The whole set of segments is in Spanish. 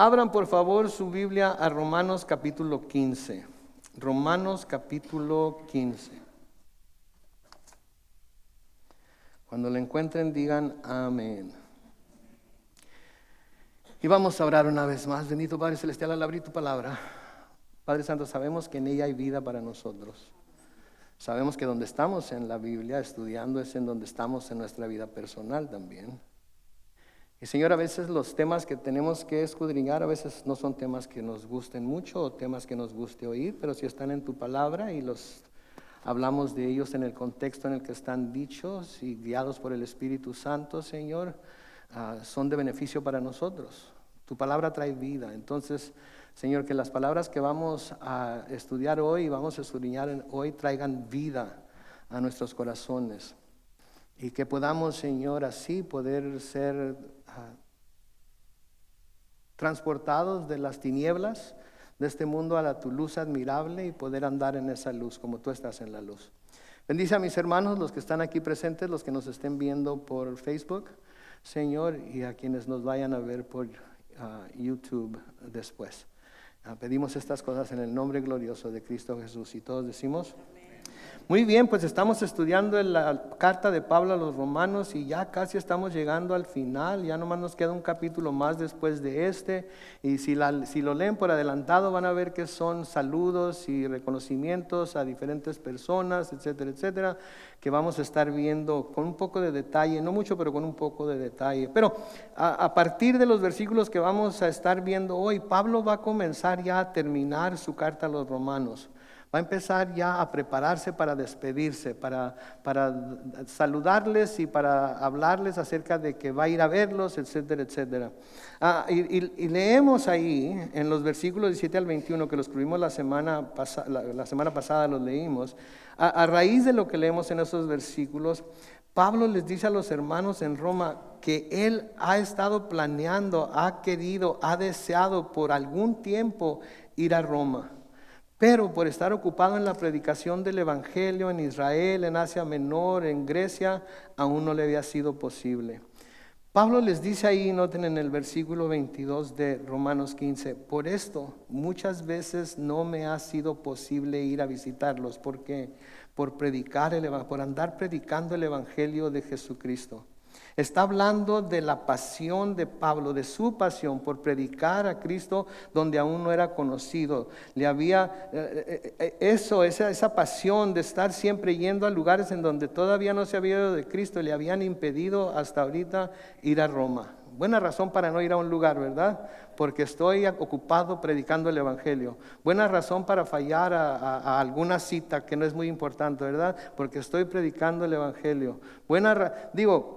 Abran por favor su Biblia a Romanos capítulo 15. Romanos capítulo 15. Cuando la encuentren digan amén. Y vamos a orar una vez más. Bendito Padre Celestial, al abrir tu palabra, Padre Santo, sabemos que en ella hay vida para nosotros. Sabemos que donde estamos en la Biblia estudiando es en donde estamos en nuestra vida personal también. Y Señor, a veces los temas que tenemos que escudriñar, a veces no son temas que nos gusten mucho o temas que nos guste oír, pero si están en tu palabra y los hablamos de ellos en el contexto en el que están dichos y guiados por el Espíritu Santo, Señor, son de beneficio para nosotros. Tu palabra trae vida. Entonces, Señor, que las palabras que vamos a estudiar hoy y vamos a escudriñar hoy traigan vida a nuestros corazones. Y que podamos, Señor, así poder ser transportados de las tinieblas de este mundo a tu luz admirable y poder andar en esa luz como tú estás en la luz. Bendice a mis hermanos, los que están aquí presentes, los que nos estén viendo por Facebook, Señor, y a quienes nos vayan a ver por YouTube después. Pedimos estas cosas en el nombre glorioso de Cristo Jesús y todos decimos muy bien, pues estamos estudiando la carta de Pablo a los romanos y ya casi estamos llegando al final, ya nomás nos queda un capítulo más después de este, y si lo leen por adelantado van a ver que son saludos y reconocimientos a diferentes personas, etcétera, etcétera, que vamos a estar viendo con un poco de detalle, no mucho, pero con un poco de detalle. Pero a partir de los versículos que vamos a estar viendo hoy, Pablo va a comenzar ya a terminar su carta a los romanos. Va a empezar ya a prepararse para despedirse, para saludarles y para hablarles acerca de que va a ir a verlos, etcétera, etcétera. Y leemos ahí en los versículos 17 al 21 que los escribimos la semana pasada los leímos. A raíz de lo que leemos en esos versículos, Pablo les dice a los hermanos en Roma que él ha estado planeando, ha querido, ha deseado por algún tiempo ir a Roma. Pero por estar ocupado en la predicación del Evangelio en Israel, en Asia Menor, en Grecia, aún no le había sido posible. Pablo les dice ahí, noten en el versículo 22 de Romanos 15, por esto muchas veces no me ha sido posible ir a visitarlos. ¿Por qué? Por andar predicando el Evangelio de Jesucristo. Está hablando de la pasión de Pablo, de su pasión por predicar a Cristo donde aún no era conocido. Le había esa pasión de estar siempre yendo a lugares en donde todavía no se había oído de Cristo, le habían impedido hasta ahorita ir a Roma. Buena razón para no ir a un lugar, ¿verdad? Porque estoy ocupado predicando el Evangelio. Buena razón para fallar a alguna cita que no es muy importante, ¿verdad? Porque estoy predicando el Evangelio.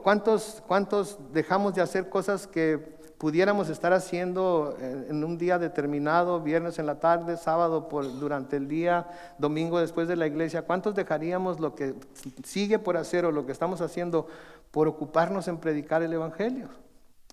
¿Cuántos dejamos de hacer cosas que pudiéramos estar haciendo en un día determinado, viernes en la tarde, sábado durante el día, domingo después de la iglesia? ¿Cuántos dejaríamos lo que sigue por hacer o lo que estamos haciendo por ocuparnos en predicar el Evangelio?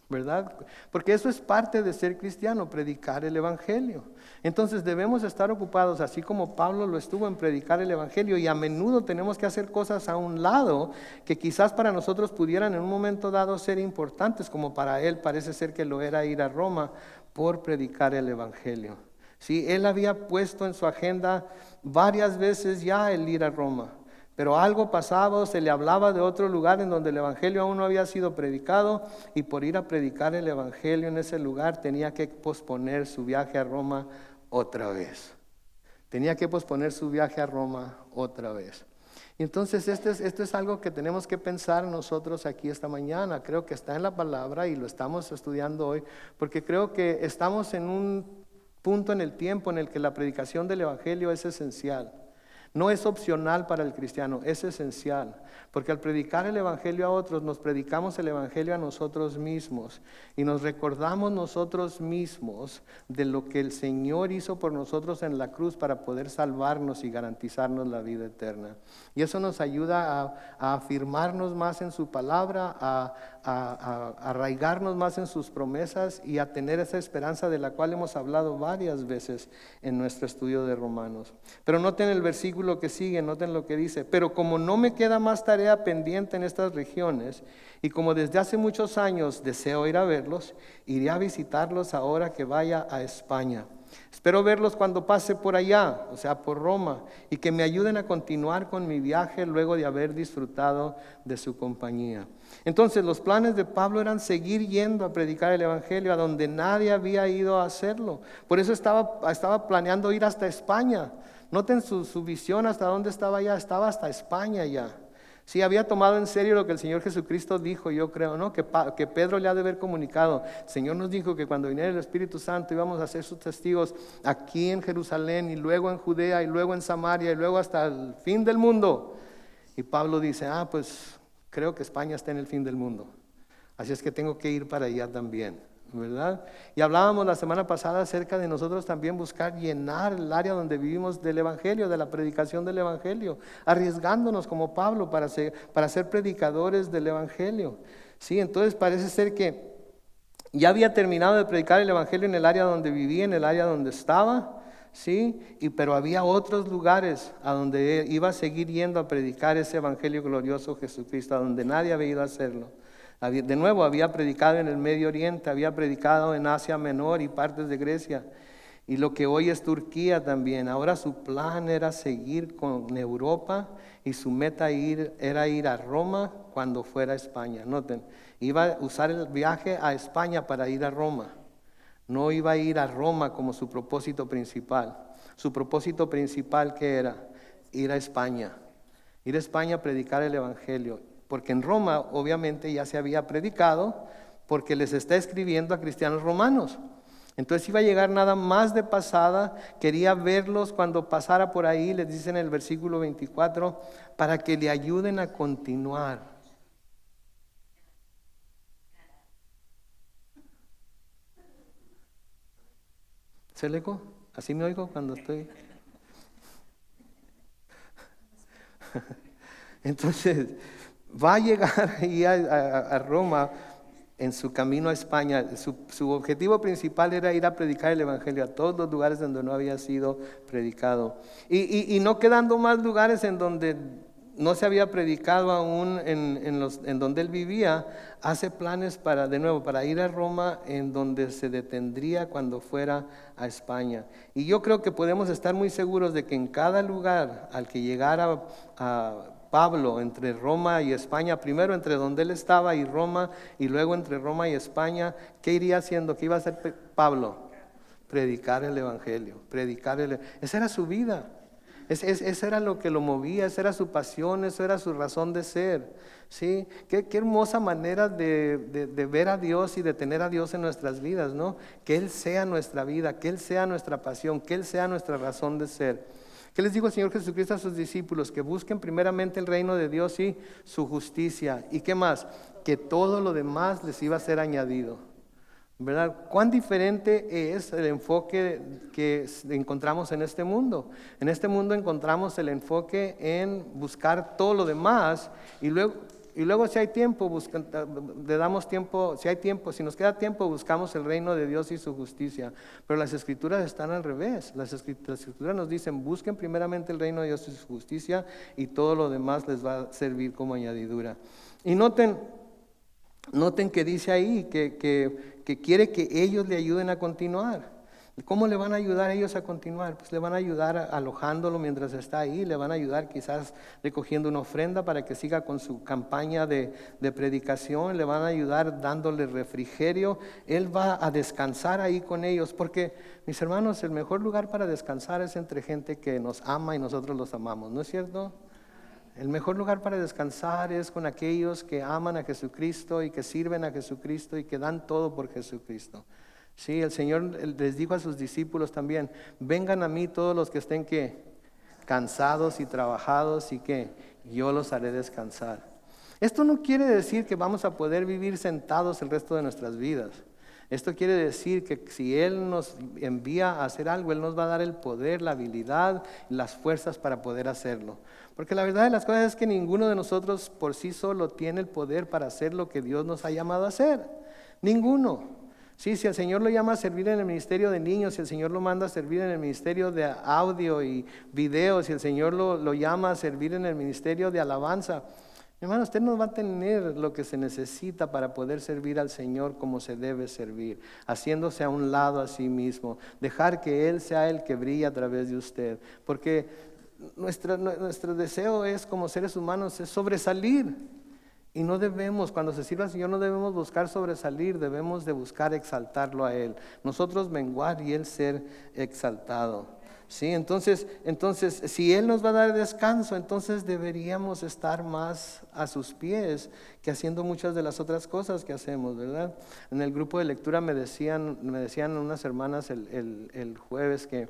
¿Verdad? Porque eso es parte de ser cristiano, predicar el Evangelio. Entonces debemos estar ocupados, así como Pablo lo estuvo, en predicar el Evangelio, y a menudo tenemos que hacer cosas a un lado que quizás para nosotros pudieran en un momento dado ser importantes, como para él parece ser que lo era ir a Roma por predicar el Evangelio. Sí, él había puesto en su agenda varias veces ya el ir a Roma. Pero algo pasaba, se le hablaba de otro lugar en donde el Evangelio aún no había sido predicado, y por ir a predicar el Evangelio en ese lugar tenía que posponer su viaje a Roma otra vez. Entonces esto es algo que tenemos que pensar nosotros aquí esta mañana. Creo que está en la palabra y lo estamos estudiando hoy, porque creo que estamos en un punto en el tiempo en el que la predicación del Evangelio es esencial. No es opcional para el cristiano, es esencial, porque al predicar el Evangelio a otros, nos predicamos el Evangelio a nosotros mismos y nos recordamos nosotros mismos de lo que el Señor hizo por nosotros en la cruz para poder salvarnos y garantizarnos la vida eterna. Y eso nos ayuda a afirmarnos más en su palabra, arraigarnos más en sus promesas y a tener esa esperanza de la cual hemos hablado varias veces en nuestro estudio de Romanos. Pero noten el versículo que sigue, noten lo que dice: pero como no me queda más tarea pendiente en estas regiones, y como desde hace muchos años deseo ir a verlos, iré a visitarlos ahora que vaya a España. Espero verlos cuando pase por allá, o sea, por Roma, y que me ayuden a continuar con mi viaje luego de haber disfrutado de su compañía. Entonces, los planes de Pablo eran seguir yendo a predicar el evangelio a donde nadie había ido a hacerlo. Por eso estaba planeando ir hasta España. Noten su visión, hasta dónde estaba ya. Estaba hasta España ya. Sí, había tomado en serio lo que el Señor Jesucristo dijo, yo creo, ¿no? Que Pedro le ha de haber comunicado. El Señor nos dijo que cuando viniera el Espíritu Santo íbamos a ser sus testigos aquí en Jerusalén, y luego en Judea, y luego en Samaria, y luego hasta el fin del mundo. Y Pablo dice, pues creo que España está en el fin del mundo, así es que tengo que ir para allá también, ¿verdad? Y hablábamos la semana pasada acerca de nosotros también buscar llenar el área donde vivimos del evangelio, de la predicación del evangelio, arriesgándonos como Pablo para ser predicadores del evangelio. Sí, entonces parece ser que ya había terminado de predicar el evangelio en el área donde vivía, en el área donde estaba, sí, pero había otros lugares a donde iba a seguir yendo a predicar ese evangelio glorioso Jesucristo, a donde nadie había ido a hacerlo. De nuevo, había predicado en el Medio Oriente, había predicado en Asia Menor y partes de Grecia, y lo que hoy es Turquía también. Ahora su plan era seguir con Europa, y su meta era ir a Roma cuando fuera a España. Noten, iba a usar el viaje a España para ir a Roma. No iba a ir a Roma como su propósito principal. Su propósito principal, ¿qué era? Ir a España. Ir a España a predicar el evangelio. Porque en Roma obviamente ya se había predicado, porque les está escribiendo a cristianos romanos. Entonces iba a llegar nada más de pasada, quería verlos cuando pasara por ahí, les dice en el versículo 24, para que le ayuden a continuar. ¿Se le eco? ¿Así me oigo cuando estoy? Entonces, va a llegar ahí a Roma en su camino a España. Su objetivo principal era ir a predicar el evangelio a todos los lugares donde no había sido predicado. Y no quedando más lugares en donde no se había predicado aún en donde él vivía, hace planes para ir a Roma, en donde se detendría cuando fuera a España. Y yo creo que podemos estar muy seguros de que en cada lugar al que llegara a Pablo, entre Roma y España, primero entre donde él estaba y Roma, y luego entre Roma y España, ¿qué iría haciendo? ¿Qué iba a hacer Pablo? Predicar el evangelio, esa era su vida. Eso era lo que lo movía, esa era su pasión, eso era su razón de ser. ¿Sí? Qué hermosa manera de ver a Dios y de tener a Dios en nuestras vidas, ¿no? Que Él sea nuestra vida, que Él sea nuestra pasión, que Él sea nuestra razón de ser. ¿Qué les dijo el Señor Jesucristo a sus discípulos? Que busquen primeramente el reino de Dios y su justicia. ¿Y qué más? Que todo lo demás les iba a ser añadido. ¿Verdad? ¿Cuán diferente es el enfoque que encontramos en este mundo? En este mundo encontramos el enfoque en buscar todo lo demás, y luego si hay tiempo, le damos tiempo, si nos queda tiempo, buscamos el reino de Dios y su justicia. Pero las escrituras están al revés. Las escrituras nos dicen, busquen primeramente el reino de Dios y su justicia, y todo lo demás les va a servir como añadidura. Y noten que dice ahí que quiere que ellos le ayuden a continuar. ¿Cómo le van a ayudar ellos a continuar? Pues le van a ayudar alojándolo mientras está ahí, le van a ayudar quizás recogiendo una ofrenda para que siga con su campaña de predicación, le van a ayudar dándole refrigerio. Él va a descansar ahí con ellos, porque, mis hermanos, el mejor lugar para descansar es entre gente que nos ama y nosotros los amamos, ¿no es cierto? El mejor lugar para descansar es con aquellos que aman a Jesucristo y que sirven a Jesucristo y que dan todo por Jesucristo. Sí, el Señor les dijo a sus discípulos también, vengan a mí todos los que estén cansados y trabajados, y que yo los haré descansar. Esto no quiere decir que vamos a poder vivir sentados el resto de nuestras vidas. Esto quiere decir que si Él nos envía a hacer algo, Él nos va a dar el poder, la habilidad, las fuerzas para poder hacerlo. Porque la verdad de las cosas es que ninguno de nosotros por sí solo tiene el poder para hacer lo que Dios nos ha llamado a hacer. Ninguno. Sí, si el Señor lo llama a servir en el ministerio de niños, si el Señor lo manda a servir en el ministerio de audio y video, si el Señor lo llama a servir en el ministerio de alabanza, hermano, usted no va a tener lo que se necesita para poder servir al Señor como se debe servir, haciéndose a un lado a sí mismo, dejar que Él sea el que brille a través de usted, porque nuestro deseo es, como seres humanos, es sobresalir, y no debemos, cuando se sirva al Señor, no debemos buscar sobresalir, debemos de buscar exaltarlo a Él, nosotros menguar y Él ser exaltado. Sí, entonces, si Él nos va a dar descanso, entonces deberíamos estar más a sus pies que haciendo muchas de las otras cosas que hacemos, ¿verdad? En el grupo de lectura me decían unas hermanas el jueves que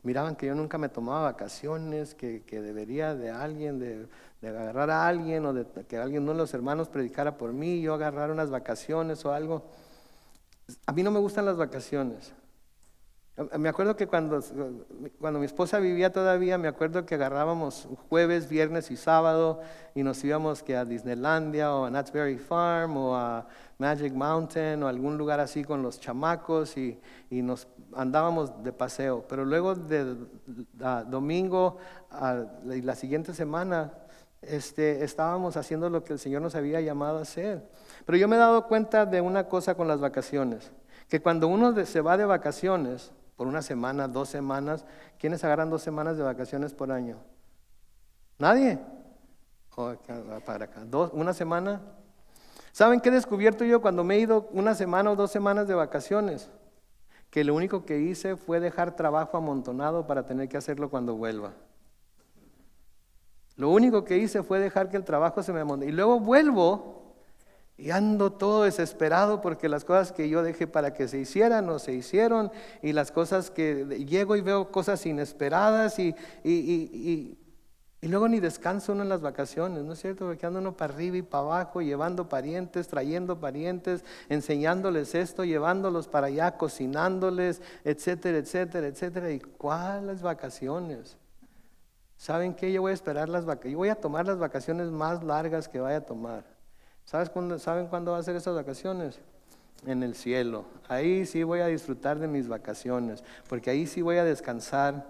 miraban que yo nunca me tomaba vacaciones, que debería de alguien, de agarrar a alguien, o de que alguien, uno de los hermanos predicara por mí, yo agarrar unas vacaciones o algo. A mí no me gustan las vacaciones. Me acuerdo que cuando mi esposa vivía todavía, me acuerdo que agarrábamos jueves, viernes y sábado y nos íbamos que a Disneylandia o a Knott's Berry Farm o a Magic Mountain o algún lugar así con los chamacos y nos andábamos de paseo. Pero luego de domingo y la siguiente semana estábamos haciendo lo que el Señor nos había llamado a hacer. Pero yo me he dado cuenta de una cosa con las vacaciones, que cuando uno se va de vacaciones, por una semana, 2 semanas, ¿quiénes agarran 2 semanas de vacaciones por año? ¿Nadie? Para acá. ¿Una semana? ¿Saben qué he descubierto yo cuando me he ido 1 semana o 2 semanas de vacaciones? Que lo único que hice fue dejar trabajo amontonado para tener que hacerlo cuando vuelva. Lo único que hice fue dejar que el trabajo se me amontone. Y luego vuelvo y ando todo desesperado porque las cosas que yo dejé para que se hicieran no se hicieron, y las cosas que llego y veo cosas inesperadas y luego ni descanso uno en las vacaciones, ¿no es cierto? Porque ando uno para arriba y para abajo, llevando parientes, trayendo parientes, enseñándoles esto, llevándolos para allá, cocinándoles, etcétera, etcétera, etcétera. ¿Y cuáles vacaciones? ¿Saben qué? Yo voy a esperar yo voy a tomar las vacaciones más largas que vaya a tomar. ¿Saben cuándo va a ser esas vacaciones? En el cielo. Ahí sí voy a disfrutar de mis vacaciones, porque ahí sí voy a descansar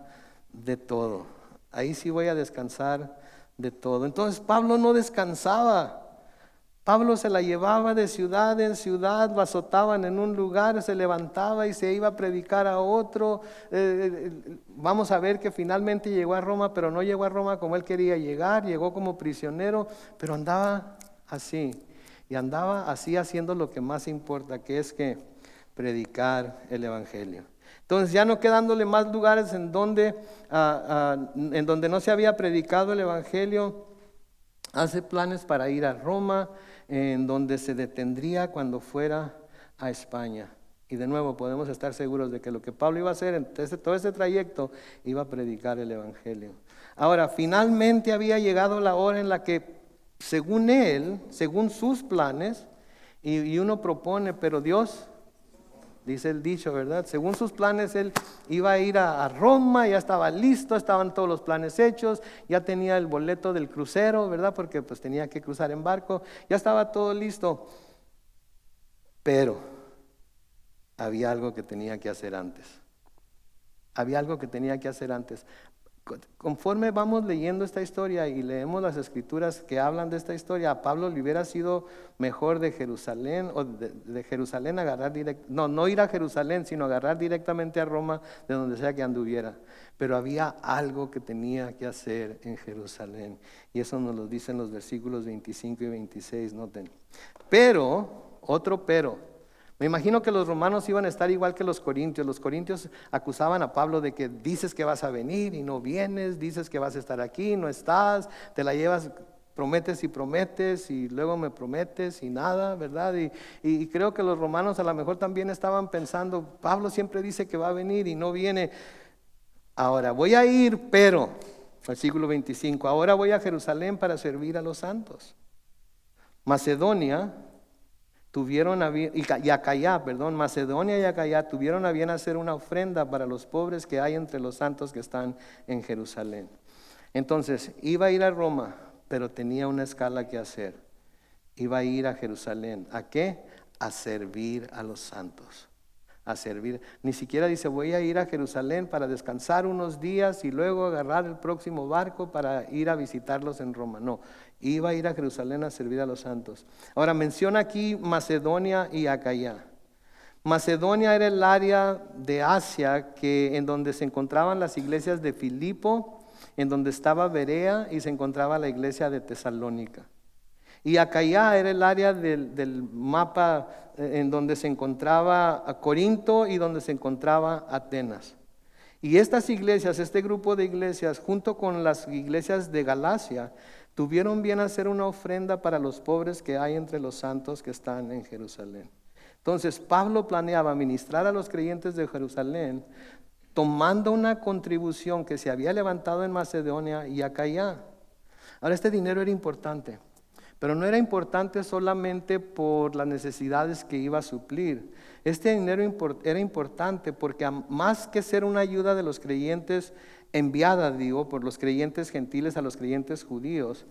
de todo. Ahí sí voy a descansar de todo. Entonces Pablo no descansaba. Pablo se la llevaba de ciudad en ciudad, lo azotaban en un lugar, se levantaba y se iba a predicar a otro. Vamos a ver que finalmente llegó a Roma, pero no llegó a Roma como él quería llegar, llegó como prisionero, pero andaba así, y andaba así haciendo lo que más importa, que es que predicar el evangelio. Entonces, ya no quedándole más lugares en donde no se había predicado el evangelio, hace planes para ir a Roma, en donde se detendría cuando fuera a España. Y de nuevo podemos estar seguros de que lo que Pablo iba a hacer en todo ese trayecto, iba a predicar el evangelio. Ahora, finalmente había llegado la hora en la que, según él, según sus planes, y uno propone, pero Dios, dice el dicho, ¿verdad? Según sus planes, él iba a ir a Roma, ya estaba listo, estaban todos los planes hechos, ya tenía el boleto del crucero, ¿verdad? Porque pues tenía que cruzar en barco, ya estaba todo listo. Pero había algo que tenía que hacer antes. Había algo que tenía que hacer antes. Conforme vamos leyendo esta historia y leemos las escrituras que hablan de esta historia, a Pablo le hubiera sido mejor de Jerusalén, o de Jerusalén agarrar no ir a Jerusalén, sino agarrar directamente a Roma, de donde sea que anduviera. Pero había algo que tenía que hacer en Jerusalén, y eso nos lo dicen los versículos 25 y 26, noten. Pero, otro pero. Me imagino que los romanos iban a estar igual que los corintios. Los corintios acusaban a Pablo de que dices que vas a venir y no vienes, dices que vas a estar aquí y no estás, te la llevas, prometes y luego me prometes y nada, ¿verdad? Y creo que los romanos a lo mejor también estaban pensando, Pablo siempre dice que va a venir y no viene. Ahora voy a ir, pero, versículo 25, ahora voy a Jerusalén para servir a los santos. Macedonia y Acaya, perdón, Macedonia y Acaya tuvieron a bien hacer una ofrenda para los pobres que hay entre los santos que están en Jerusalén. Entonces, iba a ir a Roma, pero tenía una escala que hacer. Iba a ir a Jerusalén. ¿A qué? A servir a los santos. A servir. Ni siquiera dice, voy a ir a Jerusalén para descansar unos días y luego agarrar el próximo barco para ir a visitarlos en Roma. No, iba a ir a Jerusalén a servir a los santos. Ahora menciona aquí Macedonia y Acaya. Macedonia era el área de Asia en donde se encontraban las iglesias de Filipo, en donde estaba Berea y se encontraba la iglesia de Tesalónica. Y Acaya era el área del mapa en donde se encontraba a Corinto y donde se encontraba Atenas. Y estas iglesias, este grupo de iglesias, junto con las iglesias de Galacia, tuvieron bien hacer una ofrenda para los pobres que hay entre los santos que están en Jerusalén. Entonces Pablo planeaba ministrar a los creyentes de Jerusalén tomando una contribución que se había levantado en Macedonia y Acaya. Ahora este dinero era importante. Pero no era importante solamente por las necesidades que iba a suplir. Este dinero era importante porque más que ser una ayuda de los creyentes enviada, por los creyentes gentiles a los creyentes judíos,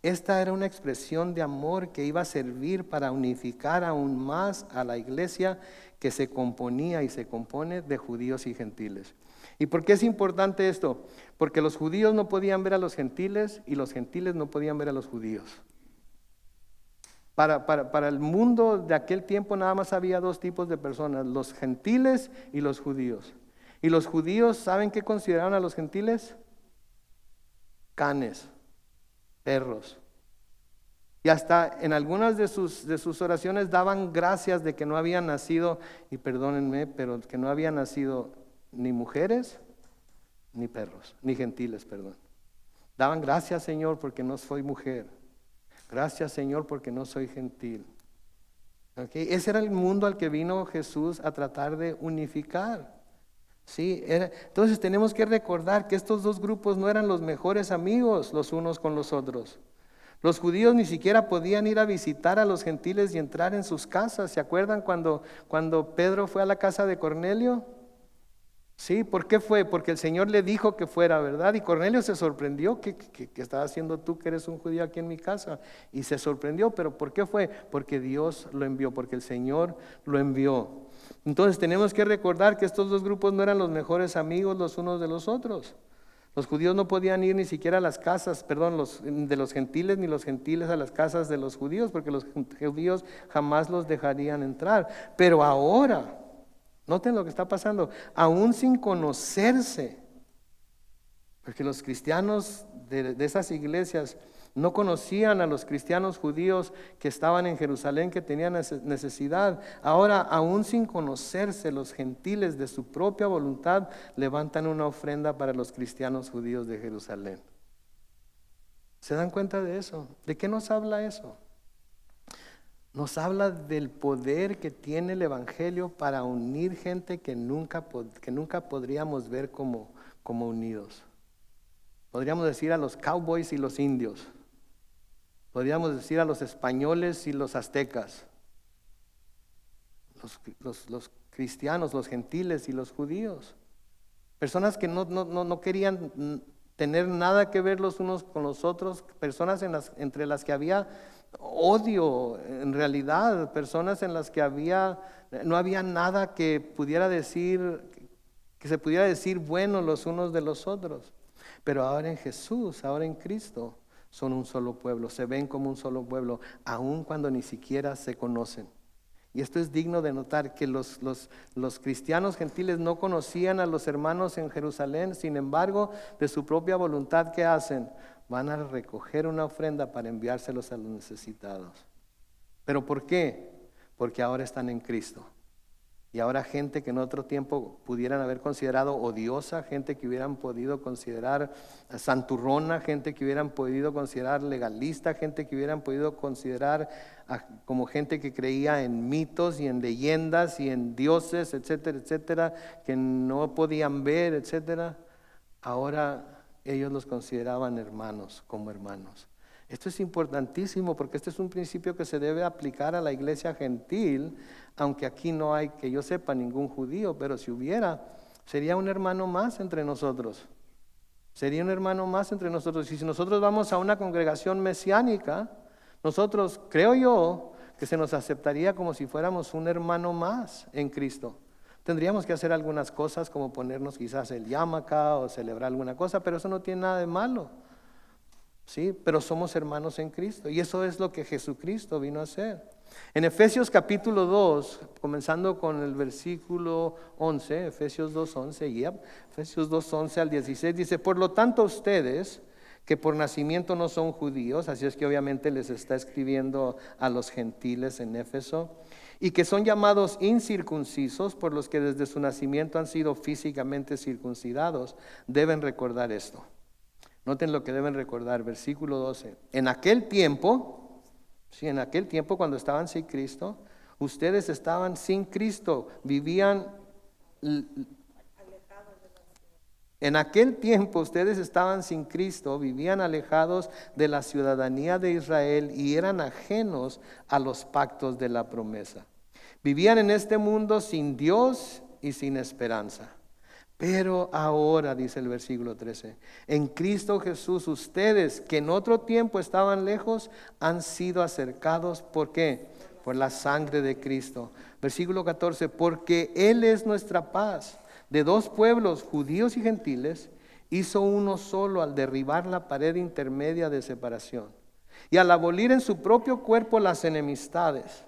esta era una expresión de amor que iba a servir para unificar aún más a la iglesia que se componía y se compone de judíos y gentiles. ¿Y por qué es importante esto? Porque los judíos no podían ver a los gentiles y los gentiles no podían ver a los judíos. Para el mundo de aquel tiempo nada más había dos tipos de personas, los gentiles y los judíos. Y los judíos, ¿saben qué consideraban a los gentiles? Canes, perros. Y hasta en algunas de sus oraciones daban gracias de que no habían nacido, y perdónenme, pero que no habían nacido ni mujeres, ni perros, ni gentiles, perdón. Daban gracias, Señor, porque no soy mujer. Gracias, Señor, porque no soy gentil. ¿Okay? Ese era el mundo al que vino Jesús a tratar de unificar. ¿Sí? Entonces tenemos que recordar que estos dos grupos no eran los mejores amigos los unos con los otros. Los judíos ni siquiera podían ir a visitar a los gentiles y entrar en sus casas. ¿Se acuerdan cuando Pedro fue a la casa de Cornelio? Sí, ¿por qué fue? Porque el Señor le dijo que fuera, ¿verdad? Y Cornelio se sorprendió, ¿qué estás haciendo tú que eres un judío aquí en mi casa? Y se sorprendió, ¿pero por qué fue? Porque Dios lo envió, porque el Señor lo envió. Entonces tenemos que recordar que estos dos grupos no eran los mejores amigos los unos de los otros. Los judíos no podían ir ni siquiera a las casas, de los gentiles, ni los gentiles a las casas de los judíos, porque los judíos jamás los dejarían entrar. Pero ahora, noten lo que está pasando, aún sin conocerse, porque los cristianos de esas iglesias no conocían a los cristianos judíos que estaban en Jerusalén, que tenían necesidad. Ahora, aún sin conocerse, los gentiles de su propia voluntad levantan una ofrenda para los cristianos judíos de Jerusalén. ¿Se dan cuenta de eso? ¿De qué nos habla eso? Nos habla del poder que tiene el Evangelio para unir gente que nunca podríamos ver como unidos. Podríamos decir a los cowboys y los indios. Podríamos decir a los españoles y los aztecas. Los cristianos, los gentiles y los judíos. Personas que no querían tener nada que ver los unos con los otros. Personas entre las que había odio, en realidad, personas en las que no había nada que se pudiera decir bueno los unos de los otros. Pero ahora en Jesús, ahora en Cristo, son un solo pueblo, se ven como un solo pueblo, aun cuando ni siquiera se conocen. Y esto es digno de notar que los cristianos gentiles no conocían a los hermanos en Jerusalén, sin embargo, de su propia voluntad, ¿qué hacen? Van a recoger una ofrenda para enviárselos a los necesitados. ¿Pero por qué? Porque ahora están en Cristo. Y ahora gente que en otro tiempo pudieran haber considerado odiosa, gente que hubieran podido considerar santurrona, gente que hubieran podido considerar legalista, gente que hubieran podido considerar como gente que creía en mitos y en leyendas y en dioses, etcétera, etcétera, que no podían ver, etcétera. Ahora ellos los consideraban hermanos, como hermanos. Esto es importantísimo porque este es un principio que se debe aplicar a la iglesia gentil, aunque aquí no hay, que yo sepa, ningún judío, pero si hubiera, sería un hermano más entre nosotros. Sería un hermano más entre nosotros. Y si nosotros vamos a una congregación mesiánica, nosotros, creo yo, que se nos aceptaría como si fuéramos un hermano más en Cristo. Tendríamos que hacer algunas cosas como ponernos quizás el yarmulke o celebrar alguna cosa, pero eso no tiene nada de malo. Sí, pero somos hermanos en Cristo y eso es lo que Jesucristo vino a hacer. En Efesios capítulo 2, comenzando con el versículo 11, Efesios 2:11, Efesios 2:11 al 16, dice: por lo tanto ustedes, que por nacimiento no son judíos, así es que obviamente les está escribiendo a los gentiles en Éfeso, y que son llamados incircuncisos, por los que desde su nacimiento han sido físicamente circuncidados, deben recordar esto. Noten lo que deben recordar, versículo 12. En aquel tiempo, cuando estaban sin Cristo, ustedes estaban sin Cristo, en aquel tiempo ustedes estaban sin Cristo, vivían alejados de la ciudadanía de Israel y eran ajenos a los pactos de la promesa. Vivían en este mundo sin Dios y sin esperanza. Pero ahora, dice el versículo 13, en Cristo Jesús ustedes que en otro tiempo estaban lejos han sido acercados. ¿Por qué? Por la sangre de Cristo. Versículo 14, porque Él es nuestra paz. De dos pueblos, judíos y gentiles, hizo uno solo al derribar la pared intermedia de separación y al abolir en su propio cuerpo las enemistades.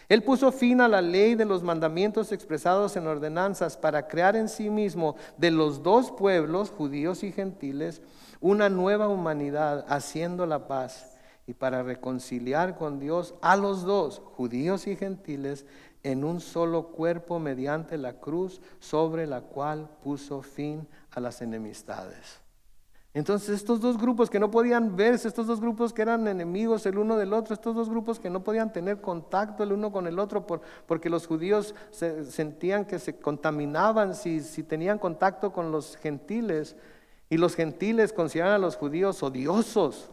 Él puso fin a la ley de los mandamientos expresados en ordenanzas para crear en sí mismo de los dos pueblos, judíos y gentiles, una nueva humanidad, haciendo la paz, y para reconciliar con Dios a los dos, judíos y gentiles, en un solo cuerpo mediante la cruz sobre la cual puso fin a las enemistades. Entonces estos dos grupos que no podían verse, estos dos grupos que eran enemigos el uno del otro, estos dos grupos que no podían tener contacto el uno con el otro porque los judíos sentían que se contaminaban si tenían contacto con los gentiles, y los gentiles consideraban a los judíos odiosos.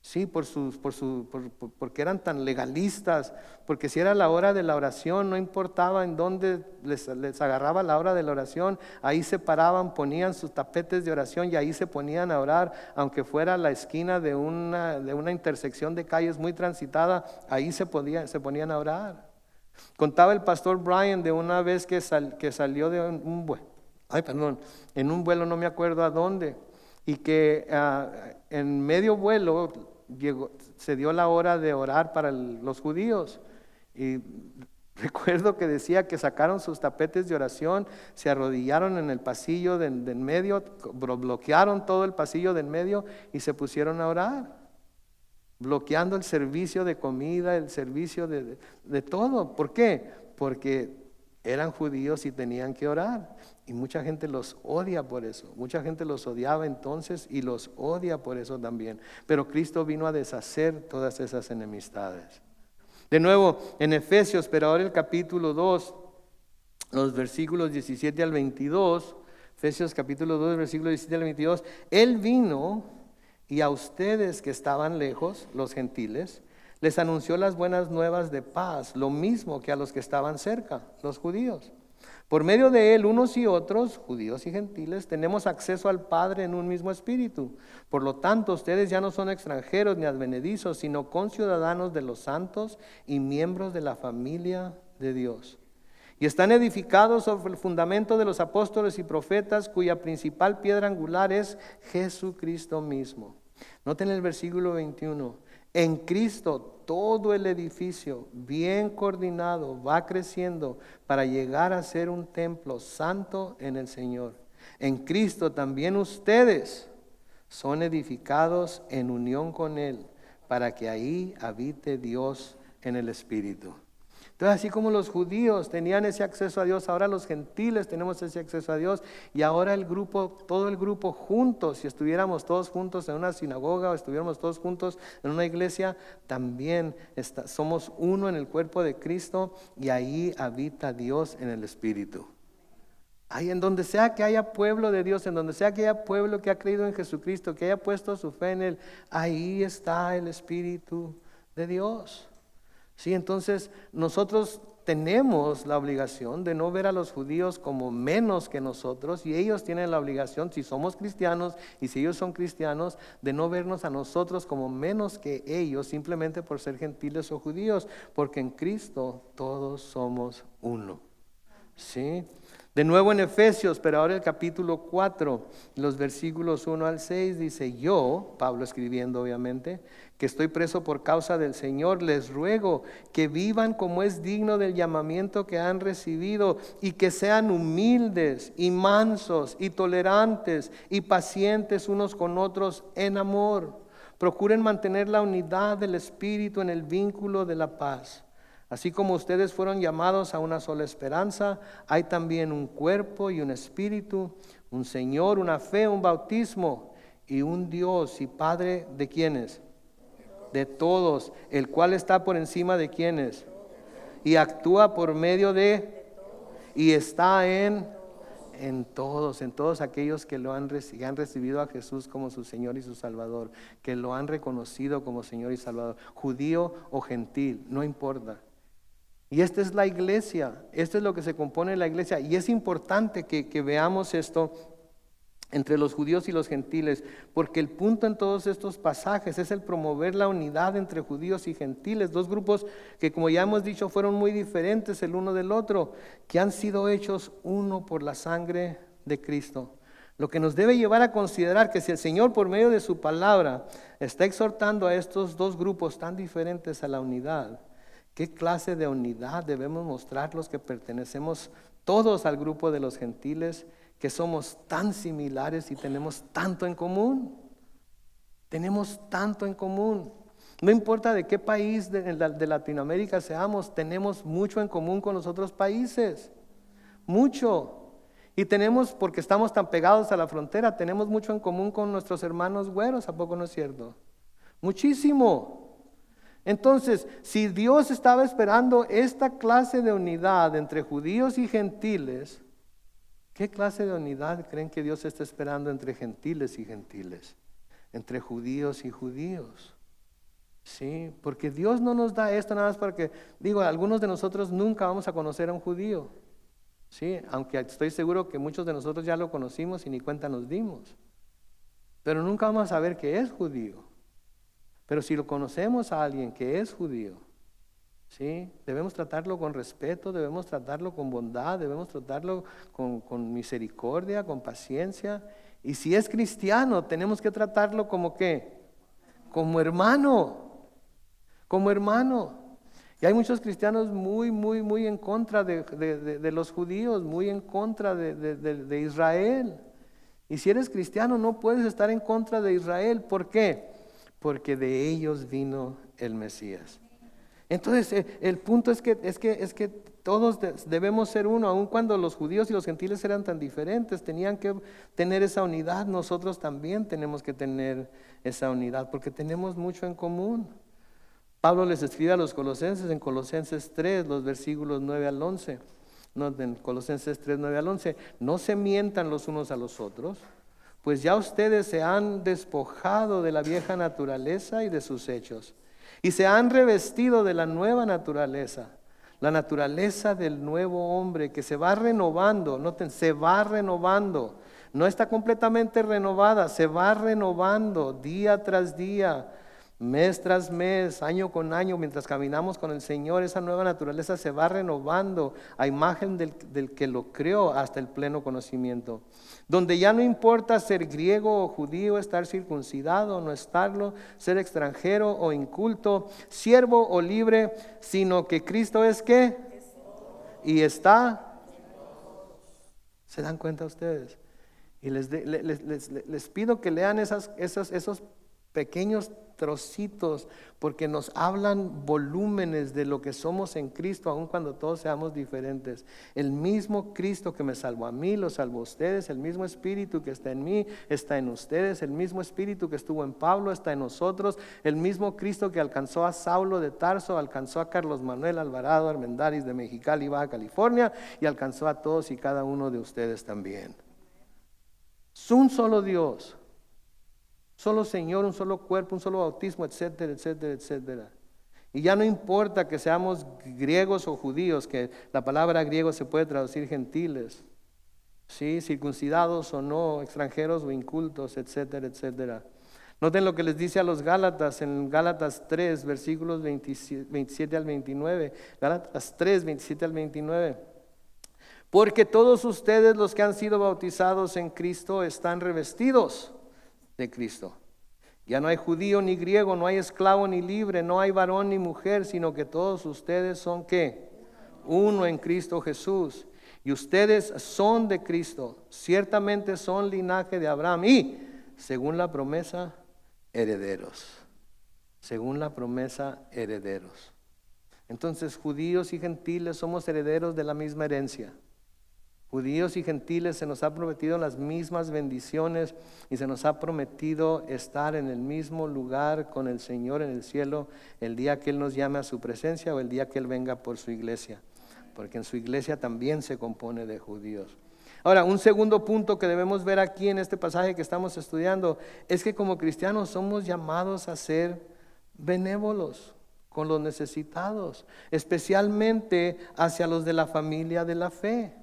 Sí, porque eran tan legalistas, porque si era la hora de la oración, no importaba en dónde les agarraba la hora de la oración, ahí se paraban, ponían sus tapetes de oración y ahí se ponían a orar, aunque fuera la esquina de una intersección de calles muy transitada, ahí se ponían a orar. Contaba el pastor Brian de una vez que salió de en un vuelo, no me acuerdo a dónde, y que en medio vuelo se dio la hora de orar para los judíos, y recuerdo que decía que sacaron sus tapetes de oración, se arrodillaron en el pasillo del medio, bloquearon todo el pasillo del medio y se pusieron a orar, bloqueando el servicio de comida, el servicio de todo. ¿Por qué? Porque eran judíos y tenían que orar. Y mucha gente los odia por eso. Mucha gente los odiaba entonces y los odia por eso también. Pero Cristo vino a deshacer todas esas enemistades. De nuevo, en Efesios, pero ahora el capítulo 2, los versículos 17 al 22, Efesios capítulo 2, versículos 17 al 22, Él vino y a ustedes que estaban lejos, los gentiles, les anunció las buenas nuevas de paz, lo mismo que a los que estaban cerca, los judíos. Por medio de Él, unos y otros, judíos y gentiles, tenemos acceso al Padre en un mismo espíritu. Por lo tanto, ustedes ya no son extranjeros ni advenedizos, sino conciudadanos de los santos y miembros de la familia de Dios. Y están edificados sobre el fundamento de los apóstoles y profetas, cuya principal piedra angular es Jesucristo mismo. Noten el versículo 21. En Cristo todo el edificio bien coordinado va creciendo para llegar a ser un templo santo en el Señor. En Cristo también ustedes son edificados en unión con Él para que ahí habite Dios en el Espíritu. Entonces, así como los judíos tenían ese acceso a Dios, ahora los gentiles tenemos ese acceso a Dios, y ahora todo el grupo juntos, si estuviéramos todos juntos en una sinagoga o estuviéramos todos juntos en una iglesia, también somos uno en el cuerpo de Cristo y ahí habita Dios en el Espíritu. Ahí en donde sea que haya pueblo de Dios, en donde sea que haya pueblo que ha creído en Jesucristo, que haya puesto su fe en Él, ahí está el Espíritu de Dios. Sí, entonces nosotros tenemos la obligación de no ver a los judíos como menos que nosotros, y ellos tienen la obligación, si somos cristianos y si ellos son cristianos, de no vernos a nosotros como menos que ellos simplemente por ser gentiles o judíos, porque en Cristo todos somos uno. ¿Sí? De nuevo en Efesios, pero ahora el capítulo 4, los versículos 1 al 6, dice: yo, Pablo escribiendo obviamente, que estoy preso por causa del Señor, les ruego que vivan como es digno del llamamiento que han recibido, y que sean humildes y mansos y tolerantes y pacientes unos con otros en amor. Procuren mantener la unidad del Espíritu en el vínculo de la paz. Así como ustedes fueron llamados a una sola esperanza, hay también un cuerpo y un espíritu, un Señor, una fe, un bautismo y un Dios y Padre ¿de quiénes? De todos, el cual está por encima de quiénes y actúa por medio de y está en todos aquellos que han recibido a Jesús como su Señor y su Salvador, que lo han reconocido como Señor y Salvador, judío o gentil, no importa. Y esta es la iglesia, esto es lo que se compone la iglesia, y es importante que veamos esto entre los judíos y los gentiles, porque el punto en todos estos pasajes es el promover la unidad entre judíos y gentiles, dos grupos que, como ya hemos dicho, fueron muy diferentes el uno del otro, que han sido hechos uno por la sangre de Cristo. Lo que nos debe llevar a considerar que si el Señor por medio de su palabra está exhortando a estos dos grupos tan diferentes a la unidad, ¿qué clase de unidad debemos mostrar los que pertenecemos todos al grupo de los gentiles, que somos tan similares y tenemos tanto en común? Tenemos tanto en común. No importa de qué país de Latinoamérica seamos, tenemos mucho en común con los otros países. Mucho. Y tenemos, porque estamos tan pegados a la frontera, tenemos mucho en común con nuestros hermanos güeros, ¿a poco no es cierto? Muchísimo. Entonces, si Dios estaba esperando esta clase de unidad entre judíos y gentiles, ¿qué clase de unidad creen que Dios está esperando entre gentiles y gentiles? Entre judíos y judíos. Sí, porque Dios no nos da esto nada más para que, algunos de nosotros nunca vamos a conocer a un judío. Sí, aunque estoy seguro que muchos de nosotros ya lo conocimos y ni cuenta nos dimos. Pero nunca vamos a saber que es judío. Pero si lo conocemos a alguien que es judío, ¿sí? Debemos tratarlo con respeto, debemos tratarlo con bondad, debemos tratarlo con misericordia, con paciencia. Y si es cristiano, tenemos que tratarlo como ¿qué? Como hermano, como hermano. Y hay muchos cristianos muy, muy, muy en contra de los judíos, muy en contra de Israel. Y si eres cristiano, no puedes estar en contra de Israel. ¿Por qué? Porque de ellos vino el Mesías. Entonces el punto es que todos debemos ser uno, aun cuando los judíos y los gentiles eran tan diferentes, tenían que tener esa unidad. Nosotros también tenemos que tener esa unidad, porque tenemos mucho en común. Pablo les escribe a los colosenses en Colosenses 3, los versículos 9 al 11. En Colosenses 3, 9 al 11, no se mientan los unos a los otros, pues ya ustedes se han despojado de la vieja naturaleza y de sus hechos, y se han revestido de la nueva naturaleza, la naturaleza del nuevo hombre que se va renovando. Noten, se va renovando, no está completamente renovada, se va renovando día tras día, mes tras mes, año con año. Mientras caminamos con el Señor, esa nueva naturaleza se va renovando a imagen del que lo creó hasta el pleno conocimiento, donde ya no importa ser griego o judío, estar circuncidado o no estarlo, ser extranjero o inculto, siervo o libre, sino que Cristo es ¿qué? Y está. ¿Se dan cuenta ustedes? Y les pido que lean esos pequeños trocitos, porque nos hablan volúmenes de lo que somos en Cristo, aun cuando todos seamos diferentes. El mismo Cristo que me salvó a mí, lo salvó a ustedes. El mismo Espíritu que está en mí, está en ustedes. El mismo Espíritu que estuvo en Pablo, está en nosotros. El mismo Cristo que alcanzó a Saulo de Tarso, alcanzó a Carlos Manuel Alvarado Armendáriz de Mexicali, Baja California, y alcanzó a todos y cada uno de ustedes también. Es un solo Dios, solo Señor, un solo cuerpo, un solo bautismo, etcétera, etcétera, etcétera. Y ya no importa que seamos griegos o judíos, que la palabra griego se puede traducir gentiles, ¿sí? Circuncidados o no, extranjeros o incultos, etcétera, etcétera. Noten lo que les dice a los Gálatas en Gálatas 3, versículos 27 al 29. Gálatas 3, 27 al 29. Porque todos ustedes los que han sido bautizados en Cristo están revestidos de Cristo. Ya no hay judío ni griego, no hay esclavo ni libre, no hay varón ni mujer, sino que todos ustedes son ¿qué? Uno en Cristo Jesús. Y ustedes son de Cristo, ciertamente son linaje de Abraham y, según la promesa, herederos. Según la promesa, herederos. Entonces, judíos y gentiles somos herederos de la misma herencia. Judíos y gentiles se nos ha prometido las mismas bendiciones y se nos ha prometido estar en el mismo lugar con el Señor en el cielo el día que Él nos llame a su presencia o el día que Él venga por su iglesia, porque en su iglesia también se compone de judíos. Ahora, un segundo punto que debemos ver aquí en este pasaje que estamos estudiando es que como cristianos somos llamados a ser benévolos con los necesitados, especialmente hacia los de la familia de la fe.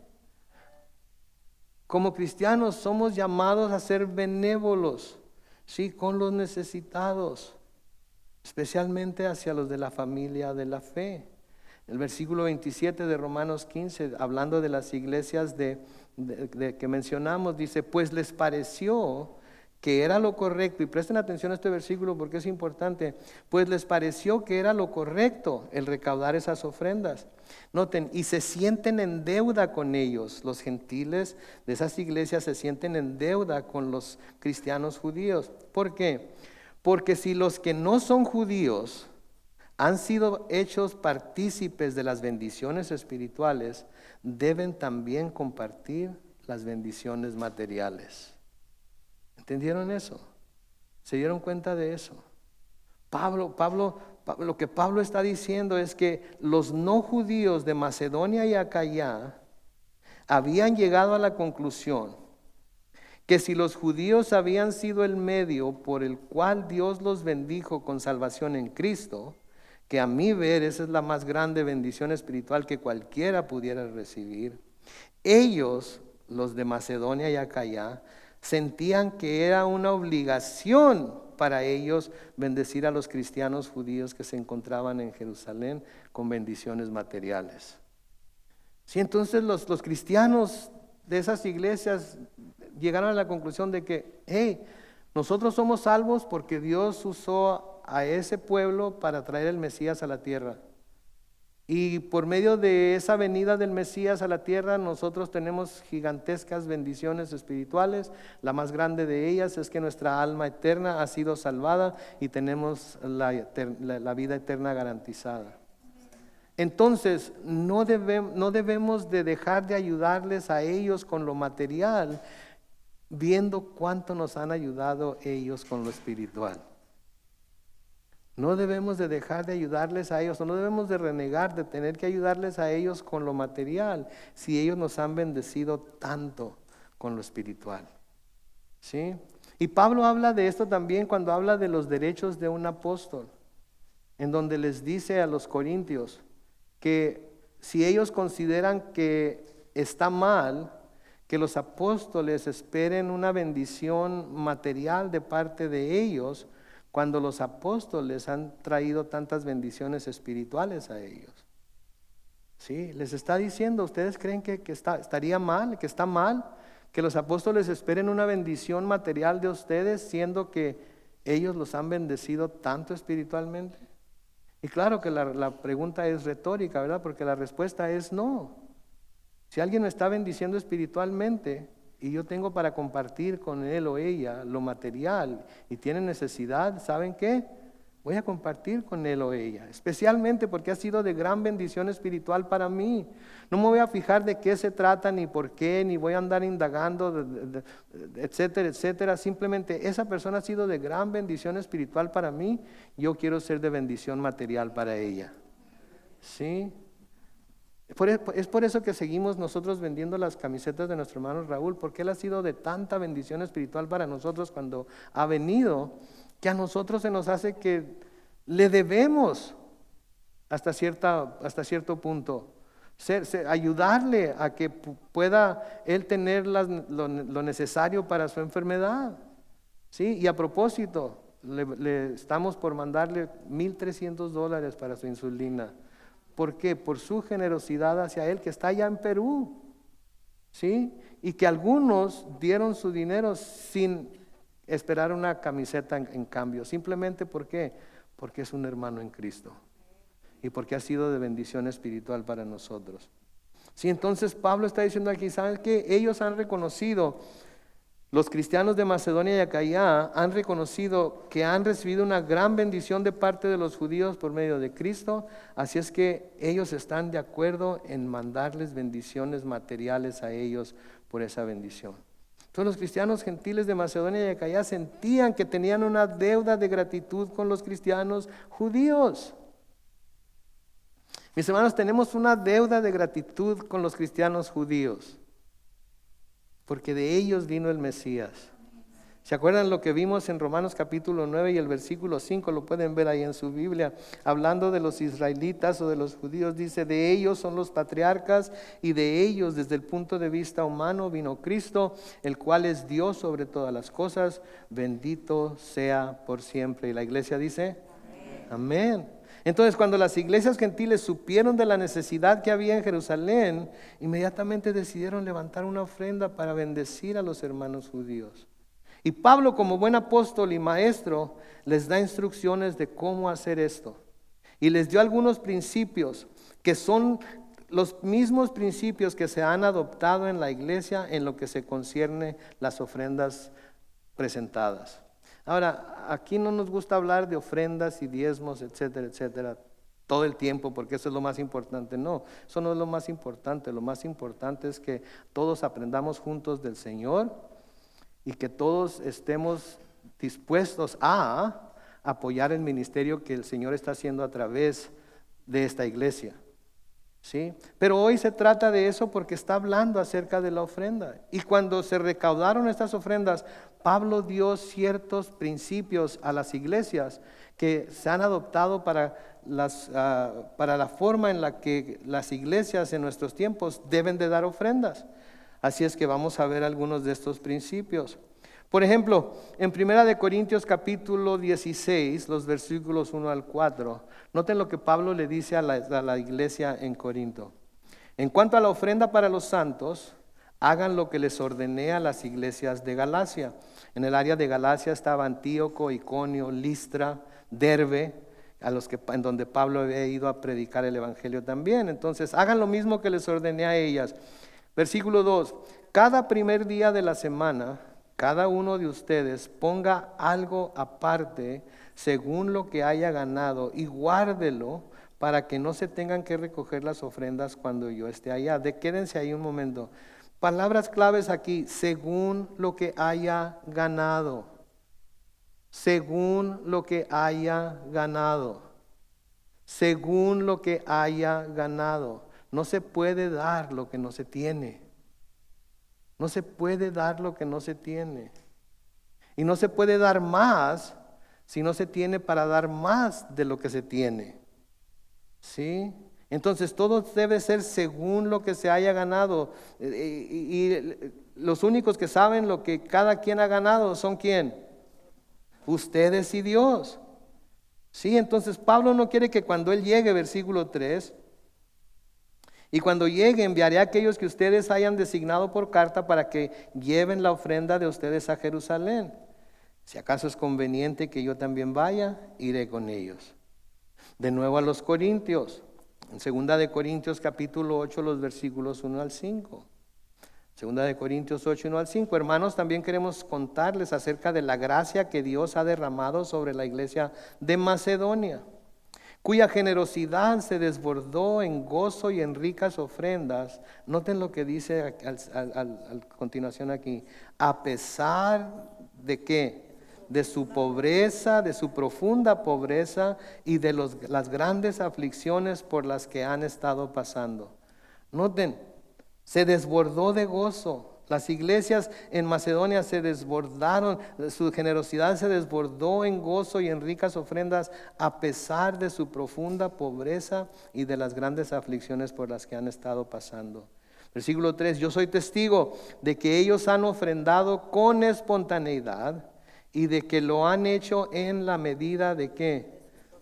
Como cristianos somos llamados a ser benévolos, sí, con los necesitados, especialmente hacia los de la familia de la fe. El versículo 27 de Romanos 15, hablando de las iglesias que mencionamos, dice, pues les pareció que era lo correcto, y presten atención a este versículo porque es importante, pues les pareció que era lo correcto el recaudar esas ofrendas. Noten, y se sienten en deuda con ellos. Los gentiles de esas iglesias se sienten en deuda con los cristianos judíos. ¿Por qué? Porque si los que no son judíos han sido hechos partícipes de las bendiciones espirituales, deben también compartir las bendiciones materiales. ¿Entendieron eso? ¿Se dieron cuenta de eso? Lo que Pablo está diciendo es que los no judíos de Macedonia y Acaya habían llegado a la conclusión que si los judíos habían sido el medio por el cual Dios los bendijo con salvación en Cristo, que a mi ver esa es la más grande bendición espiritual que cualquiera pudiera recibir, ellos, los de Macedonia y Acaya, sentían que era una obligación para ellos bendecir a los cristianos judíos que se encontraban en Jerusalén con bendiciones materiales. Sí, entonces los cristianos de esas iglesias llegaron a la conclusión de que, hey, nosotros somos salvos porque Dios usó a ese pueblo para traer el Mesías a la tierra. Y por medio de esa venida del Mesías a la tierra, nosotros tenemos gigantescas bendiciones espirituales. La más grande de ellas es que nuestra alma eterna ha sido salvada y tenemos la vida eterna garantizada. Entonces, no debemos de dejar de ayudarles a ellos con lo material, viendo cuánto nos han ayudado ellos con lo espiritual. No debemos de dejar de ayudarles a ellos, no debemos de renegar de tener que ayudarles a ellos con lo material, si ellos nos han bendecido tanto con lo espiritual. ¿Sí? Y Pablo habla de esto también cuando habla de los derechos de un apóstol, en donde les dice a los corintios que si ellos consideran que está mal que los apóstoles esperen una bendición material de parte de ellos, cuando los apóstoles han traído tantas bendiciones espirituales a ellos. Sí, les está diciendo, ¿ustedes creen que estaría mal, que está mal, que los apóstoles esperen una bendición material de ustedes, siendo que ellos los han bendecido tanto espiritualmente? Y claro que la pregunta es retórica, ¿verdad? Porque la respuesta es no. Si alguien me está bendiciendo espiritualmente, y yo tengo para compartir con él o ella lo material y tiene necesidad, ¿saben qué? voy a compartir con él o ella, especialmente porque ha sido de gran bendición espiritual para mí. No me voy a fijar de qué se trata, ni por qué, ni voy a andar indagando, etcétera, etcétera. Simplemente esa persona ha sido de gran bendición espiritual para mí, yo quiero ser de bendición material para ella. ¿Sí? Es por eso que seguimos nosotros vendiendo las camisetas de nuestro hermano Raúl, porque él ha sido de tanta bendición espiritual para nosotros cuando ha venido, que a nosotros se nos hace que le debemos hasta cierto punto, ayudarle a que pueda él tener lo necesario para su enfermedad. ¿Sí? Y a propósito, le estamos por mandarle $1,300 para su insulina. ¿Por qué? Por su generosidad hacia él, que está allá en Perú. ¿Sí? Y que algunos dieron su dinero sin esperar una camiseta en cambio. Simplemente ¿por qué? Porque es un hermano en Cristo. Y porque ha sido de bendición espiritual para nosotros. Sí, entonces Pablo está diciendo aquí, ¿saben qué? Ellos han reconocido, los cristianos de Macedonia y Acaya han reconocido que han recibido una gran bendición de parte de los judíos por medio de Cristo. Así es que ellos están de acuerdo en mandarles bendiciones materiales a ellos por esa bendición. Entonces los cristianos gentiles de Macedonia y Acaya sentían que tenían una deuda de gratitud con los cristianos judíos. Mis hermanos, tenemos una deuda de gratitud con los cristianos judíos, porque de ellos vino el Mesías. ¿Se acuerdan lo que vimos en Romanos capítulo 9 y el versículo 5? Lo pueden ver ahí en su Biblia. Hablando de los israelitas o de los judíos, dice, de ellos son los patriarcas y de ellos desde el punto de vista humano vino Cristo, el cual es Dios sobre todas las cosas, bendito sea por siempre. Y la iglesia dice, amén. Entonces, cuando las iglesias gentiles supieron de la necesidad que había en Jerusalén, inmediatamente decidieron levantar una ofrenda para bendecir a los hermanos judíos. Y Pablo, como buen apóstol y maestro, les da instrucciones de cómo hacer esto. Y les dio algunos principios que son los mismos principios que se han adoptado en la iglesia en lo que se concierne las ofrendas presentadas. Ahora, aquí no nos gusta hablar de ofrendas y diezmos, etcétera, etcétera, todo el tiempo, porque eso es lo más importante. No, eso no es lo más importante. Lo más importante es que todos aprendamos juntos del Señor y que todos estemos dispuestos a apoyar el ministerio que el Señor está haciendo a través de esta iglesia. ¿Sí? Pero hoy se trata de eso porque está hablando acerca de la ofrenda. Y cuando se recaudaron estas ofrendas, Pablo dio ciertos principios a las iglesias que se han adoptado para la forma en la que las iglesias en nuestros tiempos deben de dar ofrendas. Así es que vamos a ver algunos de estos principios. Por ejemplo, en 1 Corintios capítulo 16, los versículos 1 al 4, noten lo que Pablo le dice a la iglesia en Corinto. En cuanto a la ofrenda para los santos, hagan lo que les ordené a las iglesias de Galacia. En el área de Galacia estaba Antíoco, Iconio, Listra, Derbe, en donde Pablo había ido a predicar el evangelio también. Entonces, hagan lo mismo que les ordené a ellas. Versículo 2, cada primer día de la semana, cada uno de ustedes ponga algo aparte según lo que haya ganado y guárdelo para que no se tengan que recoger las ofrendas cuando yo esté allá. Quédense ahí un momento. Palabras claves aquí, según lo que haya ganado. Según lo que haya ganado. Según lo que haya ganado. No se puede dar lo que no se tiene. No se puede dar lo que no se tiene. Y no se puede dar más si no se tiene para dar más de lo que se tiene. ¿Sí? Entonces todo debe ser según lo que se haya ganado. Y los únicos que saben lo que cada quien ha ganado son ¿quién? Ustedes y Dios. ¿Sí? Entonces Pablo no quiere que cuando él llegue, versículo 3, y cuando llegue enviaré a aquellos que ustedes hayan designado por carta para que lleven la ofrenda de ustedes a Jerusalén. Si acaso es conveniente que yo también vaya, iré con ellos. De nuevo a los Corintios, en 2 de Corintios capítulo 8, los versículos 1 al 5. Segunda de Corintios 8, 1 al 5. Hermanos, también queremos contarles acerca de la gracia que Dios ha derramado sobre la iglesia de Macedonia, cuya generosidad se desbordó en gozo y en ricas ofrendas. Noten lo que dice a continuación aquí. A pesar de qué, de su pobreza, de su profunda pobreza y de las grandes aflicciones por las que han estado pasando. Noten, se desbordó de gozo. Las iglesias en Macedonia se desbordaron, su generosidad se desbordó en gozo y en ricas ofrendas a pesar de su profunda pobreza y de las grandes aflicciones por las que han estado pasando. Versículo 3, yo soy testigo de que ellos han ofrendado con espontaneidad y de que lo han hecho en la medida de ¿qué?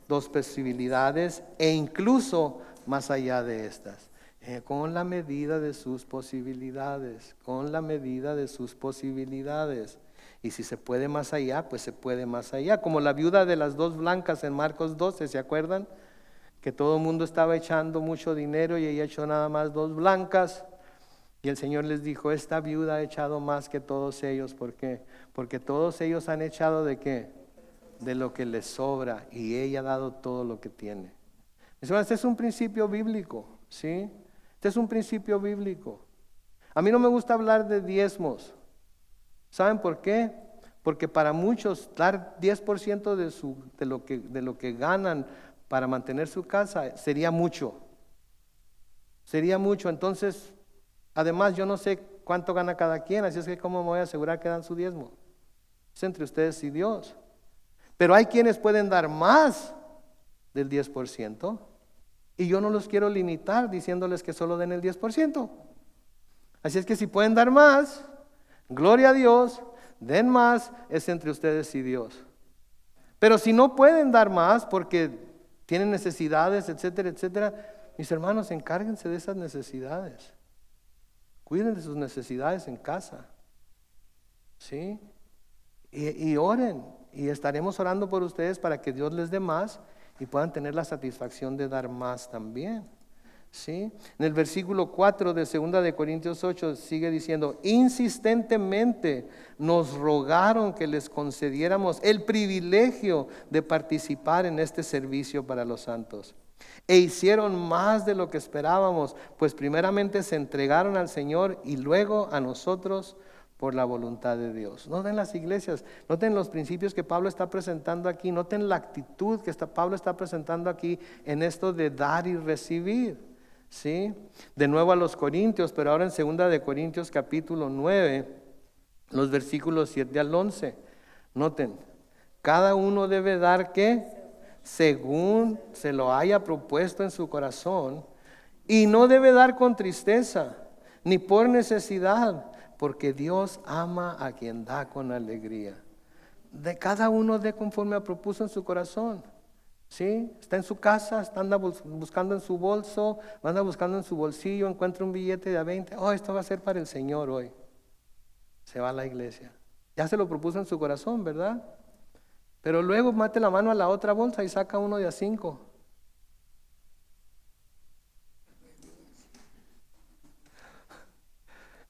2 posibilidades e incluso más allá de estas. Con la medida de sus posibilidades, con la medida de sus posibilidades. Y si se puede más allá, pues se puede más allá. Como la viuda de las 2 blancas en Marcos 12, ¿se acuerdan? Que todo el mundo estaba echando mucho dinero y ella echó nada más 2 blancas. Y el Señor les dijo, esta viuda ha echado más que todos ellos. ¿Por qué? Porque todos ellos han echado ¿de qué? De lo que les sobra, y ella ha dado todo lo que tiene. Este es un principio bíblico, ¿sí? Este es un principio bíblico. A mí no me gusta hablar de diezmos. ¿Saben por qué? Porque para muchos dar 10% de lo que ganan para mantener su casa sería mucho. Sería mucho. Entonces, además yo no sé cuánto gana cada quien, así es que ¿cómo me voy a asegurar que dan su diezmo? Es entre ustedes y Dios. Pero hay quienes pueden dar más del 10%. Y yo no los quiero limitar diciéndoles que solo den el 10%. Así es que si pueden dar más, gloria a Dios, den más, es entre ustedes y Dios. Pero si no pueden dar más porque tienen necesidades, etcétera, etcétera, mis hermanos, encárguense de esas necesidades. Cuiden de sus necesidades en casa. ¿Sí? Y oren, y estaremos orando por ustedes para que Dios les dé más y puedan tener la satisfacción de dar más también. ¿Sí? En el versículo 4 de 2 de Corintios 8 sigue diciendo, insistentemente nos rogaron que les concediéramos el privilegio de participar en este servicio para los santos. E hicieron más de lo que esperábamos, pues primeramente se entregaron al Señor y luego a nosotros por la voluntad de Dios. Noten las iglesias, noten los principios que Pablo está presentando aquí, noten la actitud que Pablo está presentando aquí en esto de dar y recibir. ¿Sí? De nuevo a los Corintios, pero ahora en 2 de Corintios capítulo 9, los versículos 7 al 11. Noten, cada uno debe dar ¿qué? Según se lo haya propuesto en su corazón, y no debe dar con tristeza, ni por necesidad, porque Dios ama a quien da con alegría. De cada uno dé conforme propuso en su corazón. ¿Sí? Está en su casa, anda buscando en su bolso, anda buscando en su bolsillo, encuentra un billete de a 20. Oh, esto va a ser para el Señor hoy. Se va a la iglesia. Ya se lo propuso en su corazón, ¿verdad? Pero luego mete la mano a la otra bolsa y saca uno de a 5.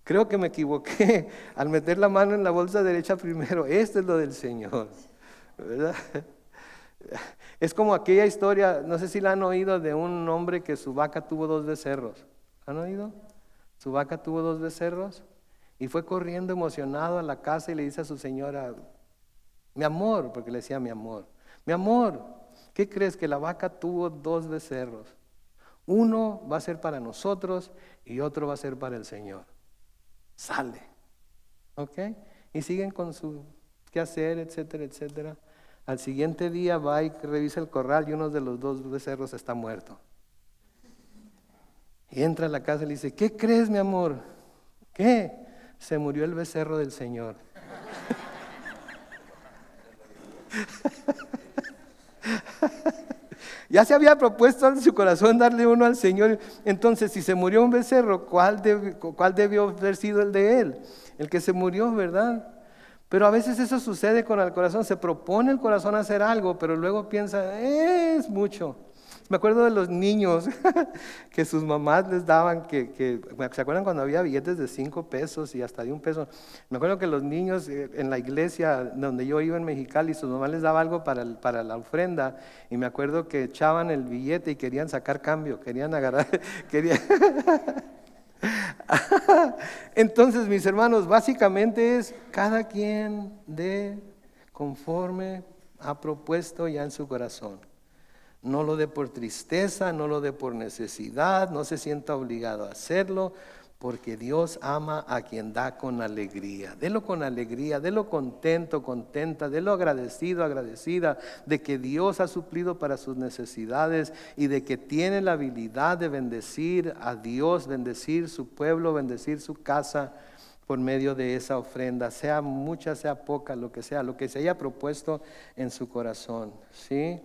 Creo que me equivoqué al meter la mano en la bolsa derecha primero. Esto es lo del Señor, ¿verdad? Es como aquella historia, no sé si la han oído, de un hombre que su vaca tuvo 2 becerros. ¿Han oído? Su vaca tuvo 2 becerros y fue corriendo emocionado a la casa y le dice a su señora, mi amor, porque le decía mi amor, ¿qué crees? Que la vaca tuvo 2 becerros. Uno va a ser para nosotros y otro va a ser para el Señor. Sale, ¿ok? Y siguen con su quehacer, etcétera, etcétera. Al siguiente día va y revisa el corral y uno de los 2 becerros está muerto. Y entra a la casa y le dice, ¿qué crees, mi amor? ¿Qué? Se murió el becerro del Señor. Ya se había propuesto en su corazón darle uno al Señor. Entonces, si se murió un becerro, ¿cuál debió haber sido el de él? El que se murió, ¿verdad? Pero a veces eso sucede con el corazón. Se propone el corazón hacer algo, pero luego piensa, es mucho. Me acuerdo de los niños que sus mamás les daban, ¿se acuerdan cuando había billetes de 5 pesos y hasta de 1 peso? Me acuerdo que los niños en la iglesia donde yo iba en Mexicali, sus mamás les daba algo para la ofrenda, y me acuerdo que echaban el billete y querían sacar cambio, querían agarrar, querían... Entonces, mis hermanos, básicamente es cada quien dé conforme ha propuesto ya en su corazón. No lo dé por tristeza, no lo dé por necesidad, no se sienta obligado a hacerlo, porque Dios ama a quien da con alegría. Délo con alegría, délo contento, contenta, délo agradecido, agradecida de que Dios ha suplido para sus necesidades y de que tiene la habilidad de bendecir a Dios, bendecir su pueblo, bendecir su casa por medio de esa ofrenda, sea mucha, sea poca, lo que se haya propuesto en su corazón, ¿sí?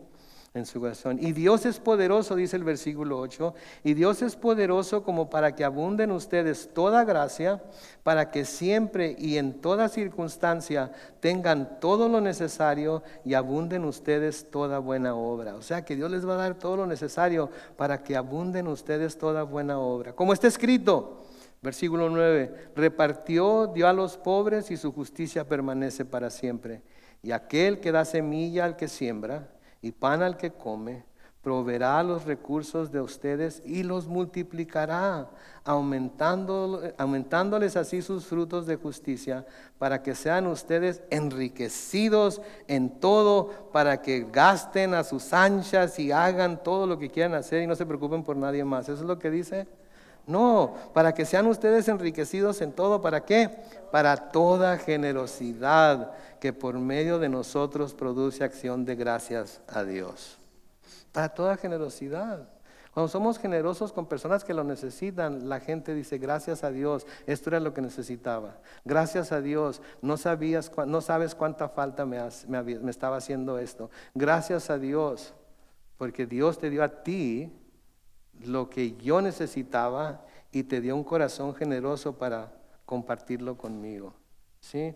En su corazón. Y Dios es poderoso, dice el versículo 8, y Dios es poderoso como para que abunde en ustedes toda gracia, para que siempre y en toda circunstancia tengan todo lo necesario y abunden ustedes toda buena obra. O sea que Dios les va a dar todo lo necesario para que abunden ustedes toda buena obra. Como está escrito, versículo 9, repartió, dio a los pobres y su justicia permanece para siempre. Y aquel que da semilla al que siembra y pan al que come, proveerá los recursos de ustedes y los multiplicará, aumentándoles así sus frutos de justicia, para que sean ustedes enriquecidos en todo, para que gasten a sus anchas y hagan todo lo que quieran hacer y no se preocupen por nadie más. ¿Eso es lo que dice? No, para que sean ustedes enriquecidos en todo. ¿Para qué? Para toda generosidad que por medio de nosotros produce acción de gracias a Dios. Para toda generosidad. Cuando somos generosos con personas que lo necesitan, la gente dice, gracias a Dios, esto era lo que necesitaba. Gracias a Dios, no sabes cuánta falta me estaba haciendo esto. Gracias a Dios, porque Dios te dio a ti lo que yo necesitaba y te dio un corazón generoso para compartirlo conmigo, ¿sí?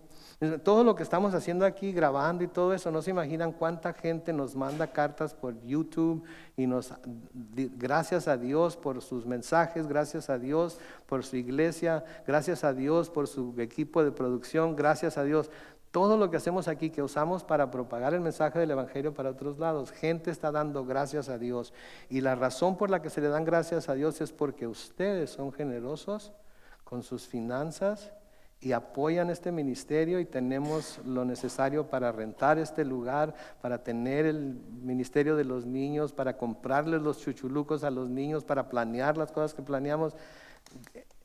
Todo lo que estamos haciendo aquí, grabando y todo eso, no se imaginan cuánta gente nos manda cartas por YouTube y gracias a Dios por sus mensajes, gracias a Dios por su iglesia, gracias a Dios por su equipo de producción, gracias a Dios. Todo lo que hacemos aquí, que usamos para propagar el mensaje del Evangelio para otros lados, gente está dando gracias a Dios. Y la razón por la que se le dan gracias a Dios es porque ustedes son generosos con sus finanzas y apoyan este ministerio, y tenemos lo necesario para rentar este lugar, para tener el ministerio de los niños, para comprarles los chuchulucos a los niños, para planear las cosas que planeamos.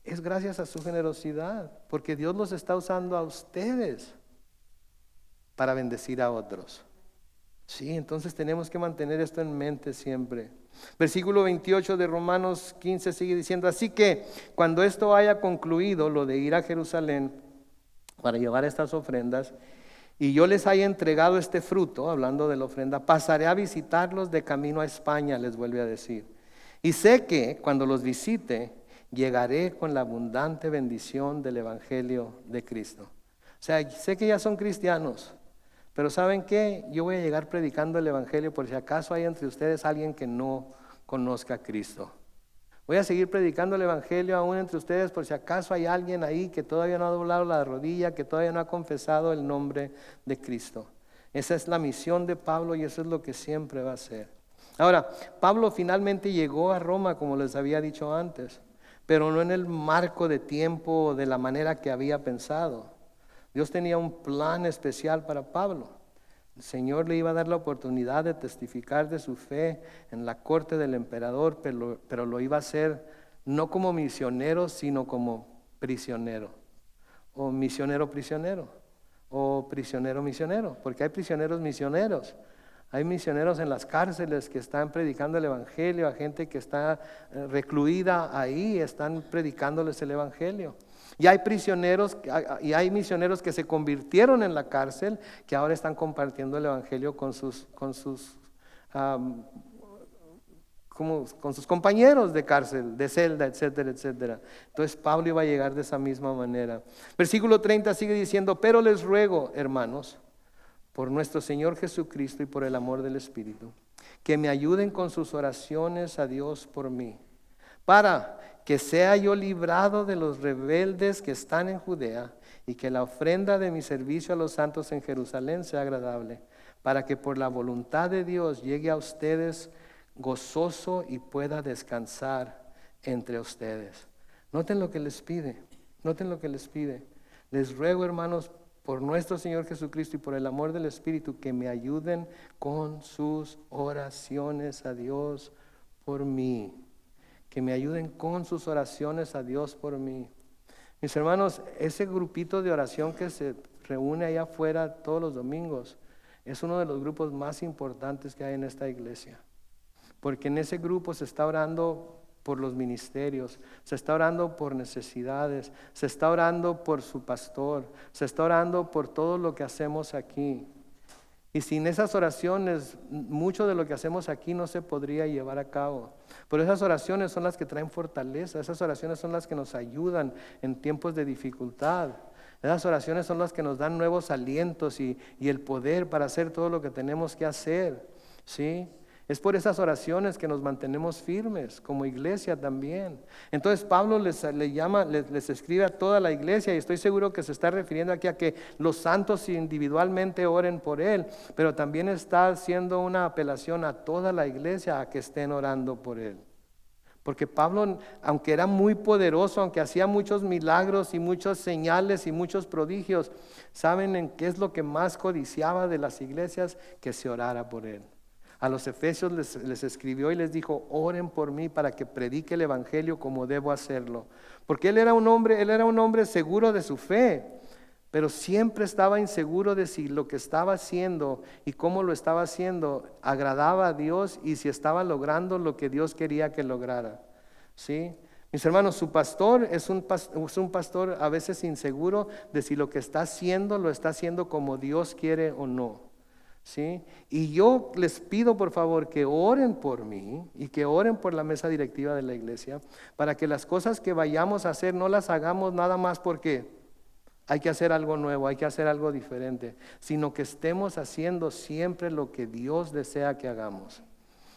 Es gracias a su generosidad, porque Dios los está usando a ustedes para bendecir a otros. Sí, entonces tenemos que mantener esto en mente siempre. Versículo 28 de Romanos 15 sigue diciendo, así que cuando esto haya concluido, lo de ir a Jerusalén para llevar estas ofrendas, y yo les haya entregado este fruto, hablando de la ofrenda, pasaré a visitarlos de camino a España, les vuelve a decir. Y sé que cuando los visite, llegaré con la abundante bendición del Evangelio de Cristo. O sea, sé que ya son cristianos, pero ¿saben qué? Yo voy a llegar predicando el Evangelio por si acaso hay entre ustedes alguien que no conozca a Cristo. Voy a seguir predicando el Evangelio aún entre ustedes por si acaso hay alguien ahí que todavía no ha doblado la rodilla, que todavía no ha confesado el nombre de Cristo. Esa es la misión de Pablo y eso es lo que siempre va a hacer. Ahora, Pablo finalmente llegó a Roma, como les había dicho antes, pero no en el marco de tiempo o de la manera que había pensado. Dios tenía un plan especial para Pablo. El Señor le iba a dar la oportunidad de testificar de su fe en la corte del emperador, pero lo iba a hacer no como misionero, sino como prisionero, o misionero prisionero, o prisionero misionero, porque hay prisioneros misioneros. Hay misioneros en las cárceles que están predicando el Evangelio, a gente que está recluida ahí, están predicándoles el Evangelio. Y hay prisioneros y hay misioneros que se convirtieron en la cárcel, que ahora están compartiendo el Evangelio con sus compañeros de cárcel, de celda, etcétera, etcétera. Entonces Pablo iba a llegar de esa misma manera. Versículo 30 sigue diciendo, pero les ruego, hermanos, por nuestro Señor Jesucristo y por el amor del Espíritu, que me ayuden con sus oraciones a Dios por mí, para que sea yo librado de los rebeldes que están en Judea, y que la ofrenda de mi servicio a los santos en Jerusalén sea agradable, para que por la voluntad de Dios llegue a ustedes gozoso y pueda descansar entre ustedes. Noten lo que les pide, noten lo que les pide. Les ruego, hermanos, por nuestro Señor Jesucristo y por el amor del Espíritu, que me ayuden con sus oraciones a Dios por mí. Que me ayuden con sus oraciones a Dios por mí. Mis hermanos, ese grupito de oración que se reúne allá afuera todos los domingos es uno de los grupos más importantes que hay en esta iglesia. Porque en ese grupo se está orando por los ministerios, se está orando por necesidades, se está orando por su pastor, se está orando por todo lo que hacemos aquí. Y sin esas oraciones, mucho de lo que hacemos aquí no se podría llevar a cabo. Pero esas oraciones son las que traen fortaleza, esas oraciones son las que nos ayudan en tiempos de dificultad. Esas oraciones son las que nos dan nuevos alientos y el poder para hacer todo lo que tenemos que hacer, ¿sí? Es por esas oraciones que nos mantenemos firmes, como iglesia también. Entonces Pablo les escribe a toda la iglesia, y estoy seguro que se está refiriendo aquí a que los santos individualmente oren por él, pero también está haciendo una apelación a toda la iglesia a que estén orando por él. Porque Pablo, aunque era muy poderoso, aunque hacía muchos milagros y muchas señales y muchos prodigios, ¿saben en qué es lo que más codiciaba de las iglesias? Que se orara por él. A los efesios les escribió y les dijo: oren por mí para que predique el evangelio como debo hacerlo. Porque él era un hombre seguro de su fe, pero siempre estaba inseguro de si lo que estaba haciendo y cómo lo estaba haciendo agradaba a Dios y si estaba logrando lo que Dios quería que lograra. ¿Sí? Mis hermanos, su pastor es un pastor a veces inseguro de si lo que está haciendo lo está haciendo como Dios quiere o no. ¿Sí? Y yo les pido por favor que oren por mí y que oren por la mesa directiva de la iglesia, para que las cosas que vayamos a hacer no las hagamos nada más porque hay que hacer algo nuevo, hay que hacer algo diferente, sino que estemos haciendo siempre lo que Dios desea que hagamos,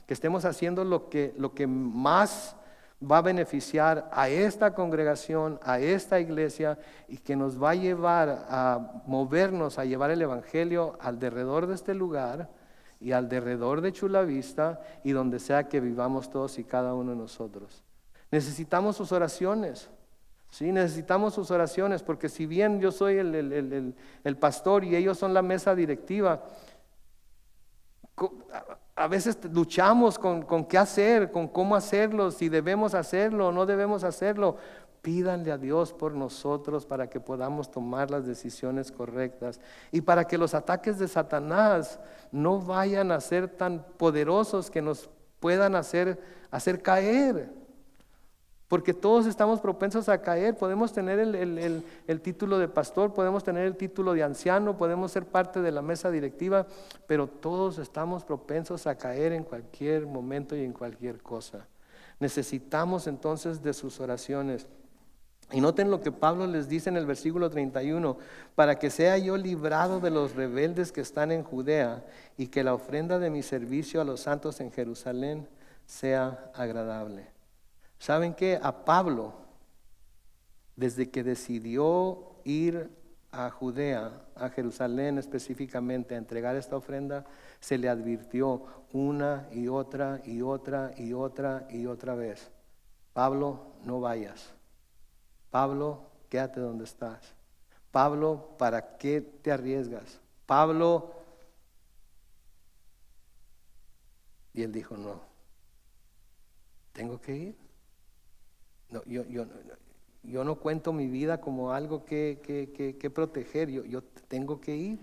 que estemos haciendo lo que más va a beneficiar a esta congregación, a esta iglesia, y que nos va a llevar a movernos, a llevar el evangelio alrededor de este lugar y alrededor de Chula Vista y donde sea que vivamos todos y cada uno de nosotros. Necesitamos sus oraciones, ¿sí? Necesitamos sus oraciones, porque si bien yo soy el pastor y ellos son la mesa directiva, a veces luchamos con qué hacer, con cómo hacerlo, si debemos hacerlo o no debemos hacerlo. Pídanle a Dios por nosotros para que podamos tomar las decisiones correctas y para que los ataques de Satanás no vayan a ser tan poderosos que nos puedan hacer caer. Porque todos estamos propensos a caer. Podemos tener el título de pastor, podemos tener el título de anciano, podemos ser parte de la mesa directiva, pero todos estamos propensos a caer en cualquier momento y en cualquier cosa. Necesitamos entonces de sus oraciones. Y noten lo que Pablo les dice en el versículo 31, para que sea yo librado de los rebeldes que están en Judea y que la ofrenda de mi servicio a los santos en Jerusalén sea agradable. ¿Saben qué? A Pablo, desde que decidió ir a Judea, a Jerusalén específicamente, a entregar esta ofrenda, se le advirtió una y otra y otra y otra y otra vez: Pablo, no vayas. Pablo, quédate donde estás. Pablo, ¿para qué te arriesgas? Pablo. Y él dijo: no, tengo que ir. No, yo no cuento mi vida como algo que proteger. Yo tengo que ir.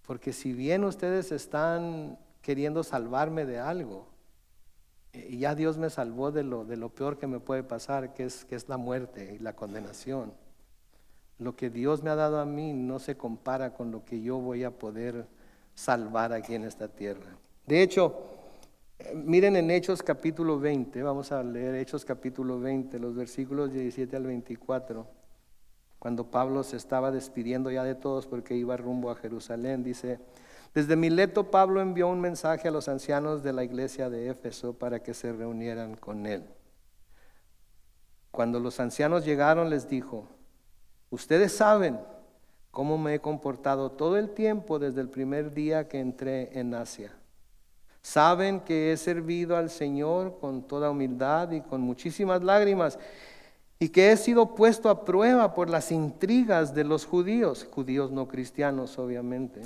Porque si bien ustedes están queriendo salvarme de algo, y ya Dios me salvó de lo peor que me puede pasar, que es la muerte y la condenación. Lo que Dios me ha dado a mí no se compara con lo que yo voy a poder salvar aquí en esta tierra. De hecho, miren en Hechos capítulo 20, vamos a leer Hechos capítulo 20, los versículos 17 al 24. Cuando Pablo se estaba despidiendo ya de todos porque iba rumbo a Jerusalén, dice: Desde Mileto, Pablo envió un mensaje a los ancianos de la iglesia de Éfeso para que se reunieran con él. Cuando los ancianos llegaron, les dijo: ustedes saben cómo me he comportado todo el tiempo desde el primer día que entré en Asia. Saben que he servido al Señor con toda humildad y con muchísimas lágrimas, y que he sido puesto a prueba por las intrigas de los judíos no cristianos, obviamente.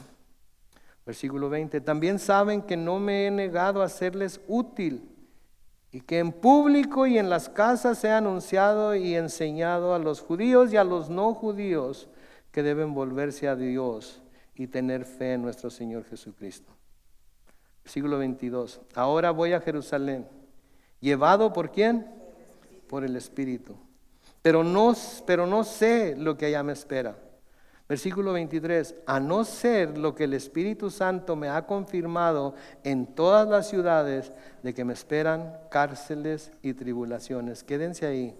Versículo 20, también saben que no me he negado a serles útil, y que en público y en las casas he anunciado y enseñado a los judíos y a los no judíos que deben volverse a Dios y tener fe en nuestro Señor Jesucristo. Versículo 22, ahora voy a Jerusalén, llevado ¿por quién? Por el Espíritu. Pero no sé lo que allá me espera. Versículo 23, a no ser lo que el Espíritu Santo me ha confirmado en todas las ciudades, de que me esperan cárceles y tribulaciones. Quédense ahí.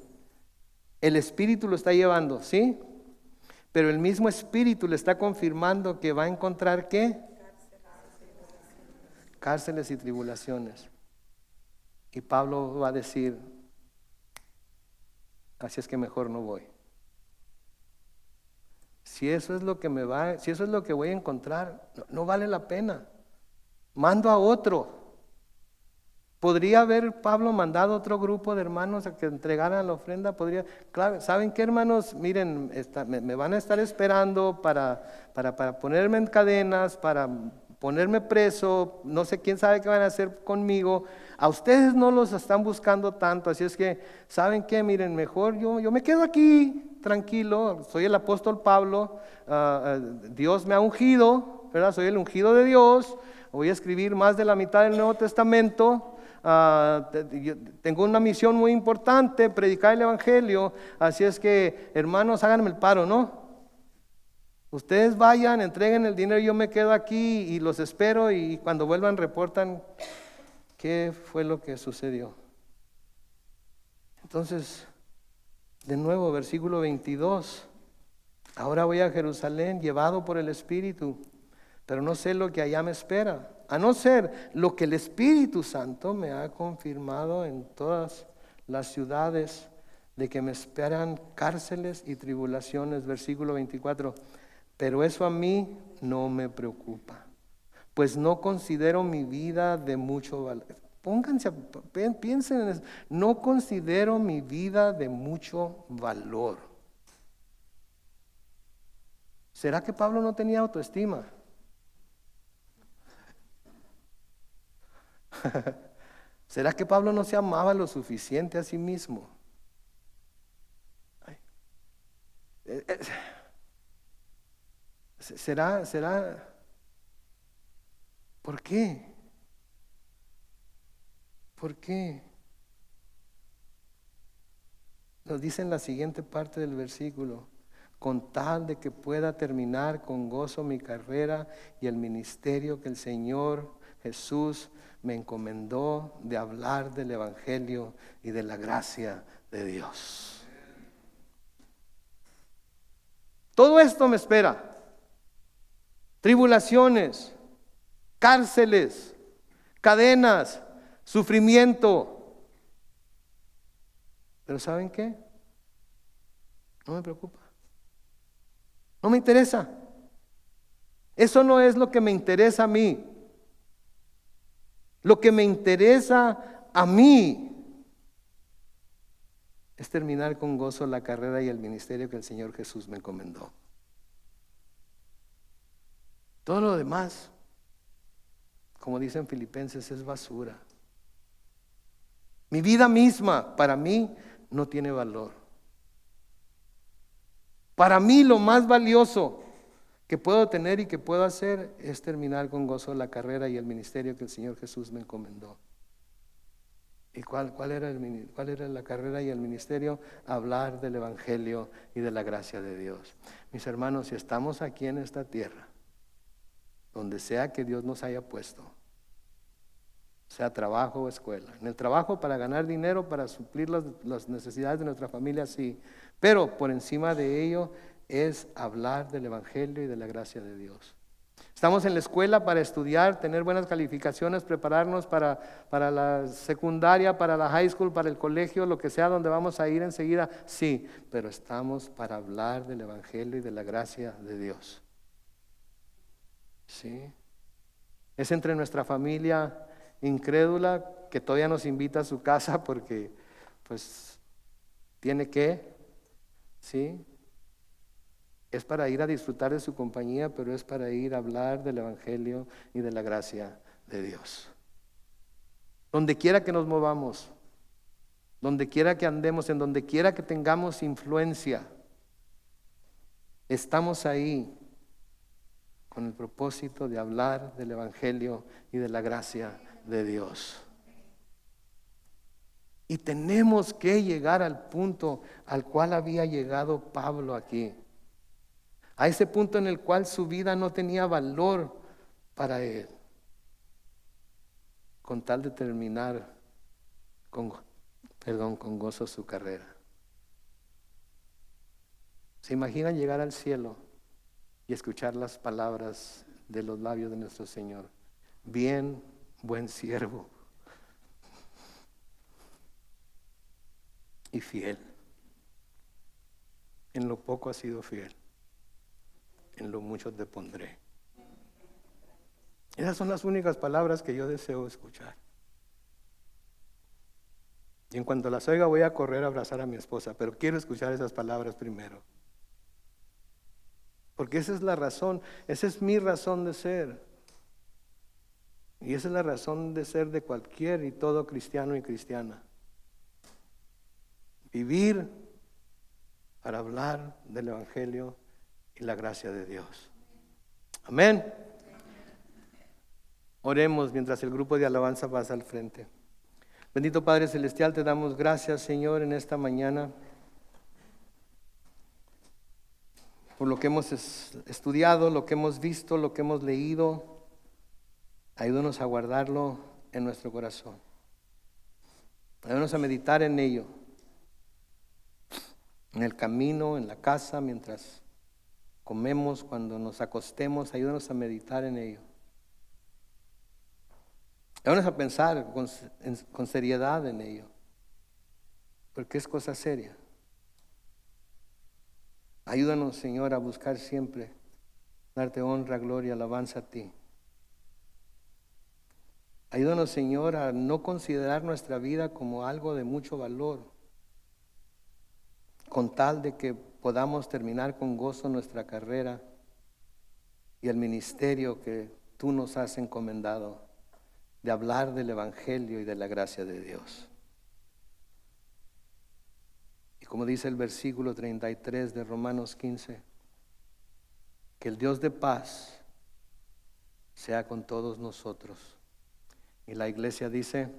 El Espíritu lo está llevando, ¿sí? Pero el mismo Espíritu le está confirmando que va a encontrar ¿qué? Cárceles y tribulaciones. Y Pablo va a decir: así es que mejor no voy. Si eso es lo que voy a encontrar, no vale la pena. Mando a otro. ¿Podría haber Pablo mandado otro grupo de hermanos a que entregaran la ofrenda? Claro, ¿saben qué, hermanos? Miren, me van a estar esperando para ponerme en cadenas, para ponerme preso, no sé quién sabe qué van a hacer conmigo. A ustedes no los están buscando tanto, así es que, ¿saben qué? Miren, mejor yo me quedo aquí, tranquilo, soy el apóstol Pablo, Dios me ha ungido, ¿verdad? Soy el ungido de Dios, voy a escribir más de la mitad del Nuevo Testamento. Tengo una misión muy importante, predicar el Evangelio, así es que, hermanos, háganme el paro, ¿no? Ustedes vayan, entreguen el dinero, yo me quedo aquí y los espero, y cuando vuelvan reportan qué fue lo que sucedió. Entonces, de nuevo, versículo 22, ahora voy a Jerusalén llevado por el Espíritu, pero no sé lo que allá me espera, a no ser lo que el Espíritu Santo me ha confirmado en todas las ciudades, de que me esperan cárceles y tribulaciones. Versículo 24, pero eso a mí no me preocupa, pues no considero mi vida de mucho valor. Piensen en eso. No considero mi vida de mucho valor. ¿Será que Pablo no tenía autoestima? ¿Será que Pablo no se amaba lo suficiente a sí mismo? ¿Será? ¿Por qué? ¿Por qué? Nos dice en la siguiente parte del versículo: con tal de que pueda terminar con gozo mi carrera y el ministerio que el Señor Jesús me encomendó de hablar del Evangelio y de la gracia de Dios. Todo esto me espera: tribulaciones, cárceles, cadenas, sufrimiento. Pero ¿saben qué? No me preocupa. No me interesa. Eso no es lo que me interesa a mí. Lo que me interesa a mí es terminar con gozo la carrera y el ministerio que el Señor Jesús me encomendó. Todo lo demás, como dicen Filipenses, es basura. Mi vida misma, para mí, no tiene valor. Para mí, lo más valioso que puedo tener y que puedo hacer es terminar con gozo la carrera y el ministerio que el Señor Jesús me encomendó. ¿Y cuál era la carrera y el ministerio? Hablar del Evangelio y de la gracia de Dios. Mis hermanos, si estamos aquí en esta tierra, donde sea que Dios nos haya puesto, sea trabajo o escuela, en el trabajo para ganar dinero, para suplir las necesidades de nuestra familia, sí, pero por encima de ello es hablar del Evangelio y de la gracia de Dios. Estamos en la escuela para estudiar, tener buenas calificaciones, prepararnos para la secundaria, para la high school, para el colegio, lo que sea, donde vamos a ir enseguida. Sí, pero estamos para hablar del Evangelio y de la gracia de Dios. Sí. Es entre nuestra familia incrédula que todavía nos invita a su casa porque pues tiene que, ¿sí? Es para ir a disfrutar de su compañía, pero es para ir a hablar del Evangelio y de la gracia de Dios. Donde quiera que nos movamos, donde quiera que andemos, en donde quiera que tengamos influencia, estamos ahí con el propósito de hablar del Evangelio y de la gracia de Dios. Y tenemos que llegar al punto al cual había llegado Pablo aquí. A ese punto en el cual su vida no tenía valor para él, con tal de terminar con gozo su carrera. ¿Se imaginan llegar al cielo y escuchar las palabras de los labios de nuestro Señor? Bien, buen siervo y fiel. En lo poco has sido fiel, en lo mucho te pondré. Esas son las únicas palabras que yo deseo escuchar. Y en cuanto las oiga voy a correr a abrazar a mi esposa, pero quiero escuchar esas palabras primero. Porque esa es la razón, esa es mi razón de ser. Y esa es la razón de ser de cualquier y todo cristiano y cristiana. Vivir para hablar del Evangelio y la gracia de Dios. Amén. Oremos mientras el grupo de alabanza pasa al frente. Bendito Padre Celestial, te damos gracias, Señor, en esta mañana por lo que hemos estudiado, lo que hemos visto, lo que hemos leído. Ayúdanos a guardarlo en nuestro corazón. Ayúdanos a meditar en ello, en el camino, en la casa, mientras comemos, cuando nos acostemos. Ayúdanos a meditar en ello. Ayúdanos a pensar con seriedad en ello, porque es cosa seria. Ayúdanos, Señor, a buscar siempre darte honra, gloria, alabanza a ti. Ayúdanos, Señor, a no considerar nuestra vida como algo de mucho valor, con tal de que podamos terminar con gozo nuestra carrera y el ministerio que tú nos has encomendado, de hablar del Evangelio y de la gracia de Dios. Y como dice el versículo 33 de Romanos 15, que el Dios de paz sea con todos nosotros. Y la iglesia dice: